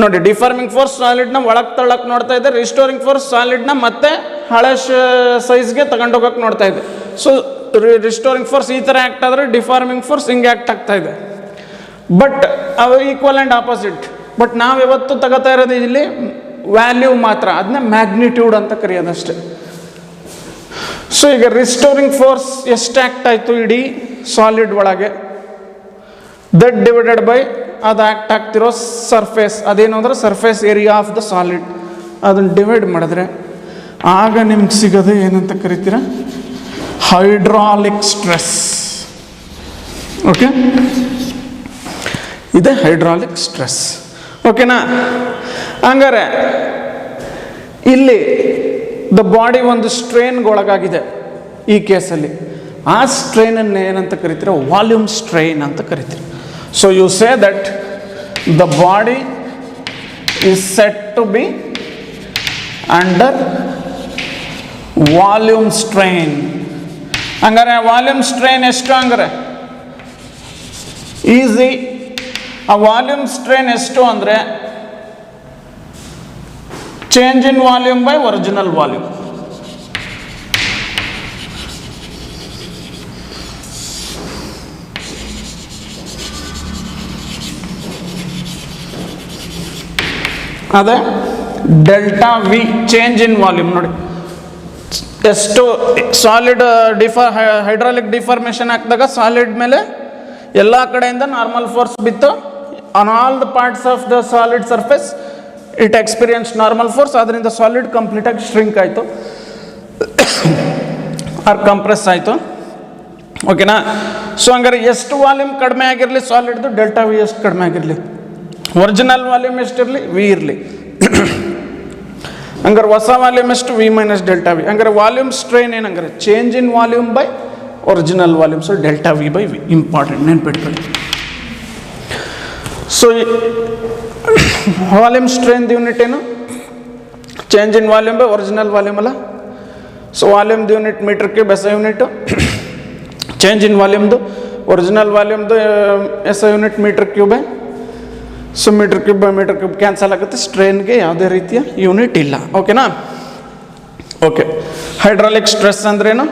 ನೋಡಿ. ಡಿಫಾರ್ಮಿಂಗ್ ಫೋರ್ಸ್ ಸಾಲಿಡ್ನ ಒಳಗೆ ತಳ್ಳಕ್ಕೆ ನೋಡ್ತಾ ಇದೆ, ರಿಸ್ಟೋರಿಂಗ್ ಫೋರ್ಸ್ ಸಾಲಿಡ್ನ ಮತ್ತೆ ಹಳೆ ಸೈಜ್ಗೆ ತಗೊಂಡೋಗಕ್ಕೆ ನೋಡ್ತಾ ಇದೆ. ಸೊ ರಿಸ್ಟೋರಿಂಗ್ ಫೋರ್ಸ್ ಈ ಥರ ಆ್ಯಕ್ಟ್ ಆದರೆ ಡಿಫಾರ್ಮಿಂಗ್ ಫೋರ್ಸ್ ಹಿಂಗೆ ಆ್ಯಕ್ಟ್ ಆಗ್ತಾ ಇದೆ. ಬಟ್ ಅವು ಈಕ್ವಲ್ ಆ್ಯಂಡ್ ಆಪೋಸಿಟ್. ಬಟ್ ನಾವು ಯಾವತ್ತು ತಗೋತಾ ಇರೋದು ಇಲ್ಲಿ ವ್ಯಾಲ್ಯೂ ಮಾತ್ರ, ಅದನ್ನ ಮ್ಯಾಗ್ನಿಟ್ಯೂಡ್ ಅಂತ ಕರೆಯೋದಷ್ಟೇ. ಸೊ ಈಗ ರಿಸ್ಟೋರಿಂಗ್ ಫೋರ್ಸ್ ಎಷ್ಟು ಆ್ಯಕ್ಟ್ ಆಯಿತು ಇಡೀ ಸಾಲಿಡ್ ಒಳಗೆ, ದಟ್ ಡಿವೈಡೆಡ್ ಬೈ ಅದು ಆ್ಯಕ್ಟ್ ಆಗ್ತಿರೋ ಸರ್ಫೇಸ್, ಅದೇನು ಅಂದರೆ surface area of the solid. ಅದನ್ನು ಡಿವೈಡ್ ಮಾಡಿದ್ರೆ ಆಗ ನಿಮ್ಗೆ ಸಿಗೋದು ಏನಂತ ಕರಿತೀರ, ಹೈಡ್ರಾಲಿಕ್ ಸ್ಟ್ರೆಸ್. ಓಕೆ. ಇದೆ ಹೈಡ್ರಾಲಿಕ್ ಸ್ಟ್ರೆಸ್. ಓಕೆನಾ. ಹಂಗಾರೆ ಇಲ್ಲಿ ದ ಬಾಡಿ ಒಂದು ಸ್ಟ್ರೈನ್ಗೊಳಗಾಗಿದೆ ಈ ಕೇಸಲ್ಲಿ. ಆ ಸ್ಟ್ರೈನನ್ನು ಏನಂತ ಕರಿತೀರ, ವಾಲ್ಯೂಮ್ ಸ್ಟ್ರೈನ್ ಅಂತ ಕರಿತೀರಿ. So you say that the body is set to be under volume strain. ಹಂಗಾರೆ ವಾಲ್ಯೂಮ್ ಸ್ಟ್ರೈನ್ ಎಷ್ಟು, ಹಂಗಾರೆ ಈಸಿ. ಆ ವಾಲ್ಯೂಮ್ ಸ್ಟ್ರೈನ್ ಎಷ್ಟು ಅಂದರೆ change in volume by original volume. ಅದೇ delta V, change in volume. ನೋಡಿ ಎಷ್ಟು ಸಾಲಿಡ್ ಹೈಡ್ರಾಲಿಕ್ ಡಿಫಾರ್ಮೇಷನ್ ಹಾಕಿದಾಗ ಸಾಲಿಡ್ ಮೇಲೆ ಎಲ್ಲ ಕಡೆಯಿಂದ ನಾರ್ಮಲ್ ಫೋರ್ಸ್ ಬಿತ್ತು. On all the parts of the solid surface it experience normal force. ಅದರಿಂದ ಸಾಲಿಡ್ ಕಂಪ್ಲೀಟಾಗಿ ಶ್ರಿಂಕ್ ಆಯಿತು ಆರ್ ಕಂಪ್ರೆಸ್ ಆಯಿತು. ಓಕೆನಾ. ಸೊ ಹಂಗಾರೆ ಎಷ್ಟು ವಾಲ್ಯೂಮ್ ಕಡಿಮೆ ಆಗಿರಲಿ ಸಾಲಿಡ್ದು, ಡೆಲ್ಟಾ ವಿ ಎಷ್ಟು ಕಡಿಮೆ ಆಗಿರಲಿ, ಒರಿಜಿನಲ್ ವಾಲ್ಯೂಮ್ ಎಷ್ಟಿರಲಿ, ವಿ ಇರಲಿ. ಹಂಗಾರೆ ಹೊಸ ವಾಲ್ಯೂಮ್ ಎಷ್ಟು, ವಿ ಮೈನಸ್ ಡೆಲ್ಟಾ ವಿ. ಹಂಗಾರೆ ವಾಲ್ಯೂಮ್ ಸ್ಟ್ರೈನ್ ಏನಂಗಾರೆ change in volume by original volume. So delta V by V, important, ನೆನ್ಪಿಟ್ಕೊಳ್ಳಿ. ಸೊ ವಾಲ್ಯೂಮ್ ಸ್ಟ್ರೈನ್ ಯೂನಿಟ್ ಏನು, change in volume by original volume ಅಲ್ಲ. So ವಾಲ್ಯೂಮ್ದು unit meter cube, S I unit. Change in ವಾಲ್ಯೂಮ್ದು original ವಾಲ್ಯೂಮ್ದು S I unit meter ಕ್ಯೂಬೇ. So meter cube by meter cube cancel ಆಗುತ್ತೆ, ಸ್ಟ್ರೈನ್ಗೆ ಯಾವುದೇ ರೀತಿಯ ಯೂನಿಟ್ ಇಲ್ಲ. ಓಕೆನಾ. ಓಕೆ. ಹೈಡ್ರಾಲಿಕ್ ಸ್ಟ್ರೆಸ್ ಅಂದ್ರೇನು,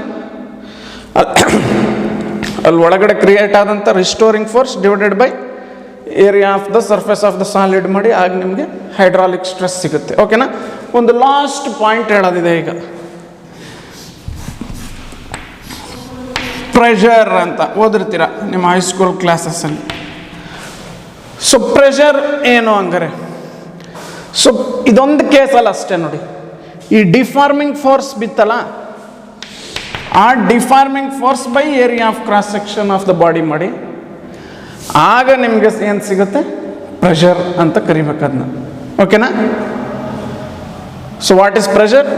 ಅಲ್ಲಿ ಒಳಗಡೆ ಕ್ರಿಯೇಟ್ ಆದಂಥ restoring force divided by area of the surface of the solid ಮಾಡಿ ಆಗ ನಿಮಗೆ ಹೈಡ್ರಾಲಿಕ್ ಸ್ಟ್ರೆಸ್ ಸಿಗುತ್ತೆ. ಓಕೆನಾ. ಒಂದು ಲಾಸ್ಟ್ ಪಾಯಿಂಟ್ ಹೇಳೋದಿದೆ ಈಗ, ಪ್ರೆಷರ್ ಅಂತ ಓದಿರ್ತೀರ ನಿಮ್ಮ ಹೈಸ್ಕೂಲ್ ಕ್ಲಾಸಸ್ಸಲ್ಲಿ. ಸೊ ಪ್ರೆಷರ್ ಏನು ಹಂಗಾರೆ, ಸೊ ಇದೊಂದು ಕೇಸಲ್ಲಿ ಅಷ್ಟೇ ನೋಡಿ. ಈ ಡಿಫಾರ್ಮಿಂಗ್ ಫೋರ್ಸ್ ಬಿತ್ತಲ್ಲ, ಆ deforming force by area of cross section of the body ಮಾಡಿ ಆಗ ನಿಮಗೆ ಏನು ಸಿಗುತ್ತೆ, ಪ್ರೆಷರ್ ಅಂತ ಕರಿಬೇಕು ಅದನ್ನ. ಓಕೆನಾ. So what is pressure,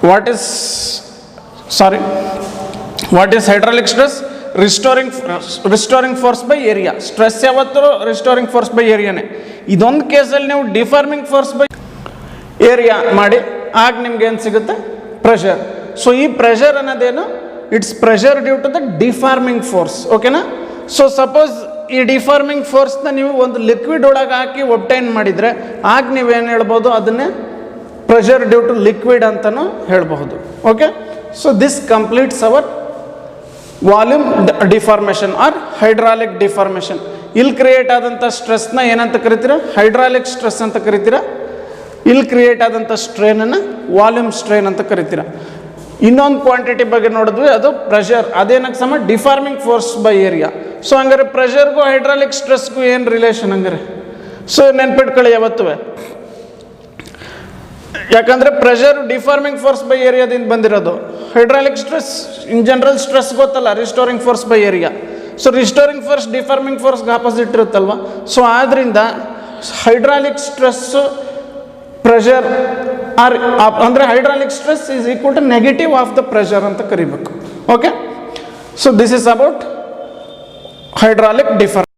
what is hydraulic stress? Restoring force by area. Stress ಯಾವತ್ತೂ ರಿಸ್ಟೋರಿಂಗ್ ಫೋರ್ಸ್ ಬೈ ಏರಿಯಾನೇ. ಇದೊಂದು ಕೇಸಲ್ಲಿ ನೀವು ಡಿಫಾರ್ಮಿಂಗ್ ಫೋರ್ಸ್ ಬೈ ಏರಿಯಾ ಮಾಡಿ ಆಗ ನಿಮ್ಗೆ ಏನು ಸಿಗುತ್ತೆ? ಪ್ರೆಷರ್. ಸೊ ಈ ಪ್ರೆಷರ್ ಅನ್ನೋದೇನು? It's pressure due to the deforming force. ಓಕೆನಾ? ಸೊ ಸಪೋಸ್ ಈ ಡಿಫಾರ್ಮಿಂಗ್ ಫೋರ್ಸ್ನ ನೀವು ಒಂದು ಲಿಕ್ವಿಡ್ ಒಳಗೆ ಹಾಕಿ ಒಬ್ಟೈನ್ ಮಾಡಿದರೆ ಆಗ ನೀವೇನು ಹೇಳ್ಬೋದು? ಅದನ್ನೇ ಪ್ರೆಷರ್ ಡ್ಯೂ ಟು ಲಿಕ್ವಿಡ್ ಅಂತಲೂ ಹೇಳಬಹುದು. Okay, so this completes our volume deformation or hydraulic deformation. ಇಲ್ಲಿ ಕ್ರಿಯೇಟ್ ಆದಂಥ ಸ್ಟ್ರೆಸ್ನ ಏನಂತ ಕರಿತೀರಾ? ಹೈಡ್ರಾಲಿಕ್ ಸ್ಟ್ರೆಸ್ ಅಂತ ಕರಿತೀರಾ. ಇಲ್ಲಿ ಕ್ರಿಯೇಟ್ ಆದಂಥ ಸ್ಟ್ರೇನನ್ನು ವಾಲ್ಯೂಮ್ ಸ್ಟ್ರೇನ್ ಅಂತ ಕರಿತೀರಾ. ಇನ್ನೊಂದು ಕ್ವಾಂಟಿಟಿ ಬಗ್ಗೆ ನೋಡಿದ್ವಿ, ಅದು ಪ್ರೆಷರ್. ಅದೇನಕ್ಕೆ ಸಮ? Deforming force by area. So ಹಂಗಾರೆ ಪ್ರೆಷರ್ಗೂ ಹೈಡ್ರಾಲಿಕ್ ಸ್ಟ್ರೆಸ್ಗೂ ಏನು ರಿಲೇಷನ್ ಹಂಗಾರೆ? ಸೊ ನೆನ್ಪಿಟ್ಕೊಳ್ಳಿ ಯಾವತ್ತೂ, ಯಾಕಂದರೆ ಪ್ರೆಷರ್ ಡಿಫಾರ್ಮಿಂಗ್ ಫೋರ್ಸ್ ಬೈ ಏರಿಯಾದಿಂದ ಬಂದಿರೋದು. Hydraulic stress in general stress ಗೊತ್ತಲ್ಲ, restoring force by area. So restoring force deforming ಫೋರ್ಸ್ಗೆ ಆಪೋಸಿಟ್ ಇರುತ್ತಲ್ವ. ಸೊ ಆದ್ದರಿಂದ ಹೈಡ್ರಾಲಿಕ್ ಸ್ಟ್ರೆಸ್ಸು ಪ್ರೆಷರ್ ಆರ್ ಅಂದರೆ hydraulic stress is equal to negative of the pressure ಅಂತ ಕರಿಬೇಕು. Okay, so this is about hydraulic deformation.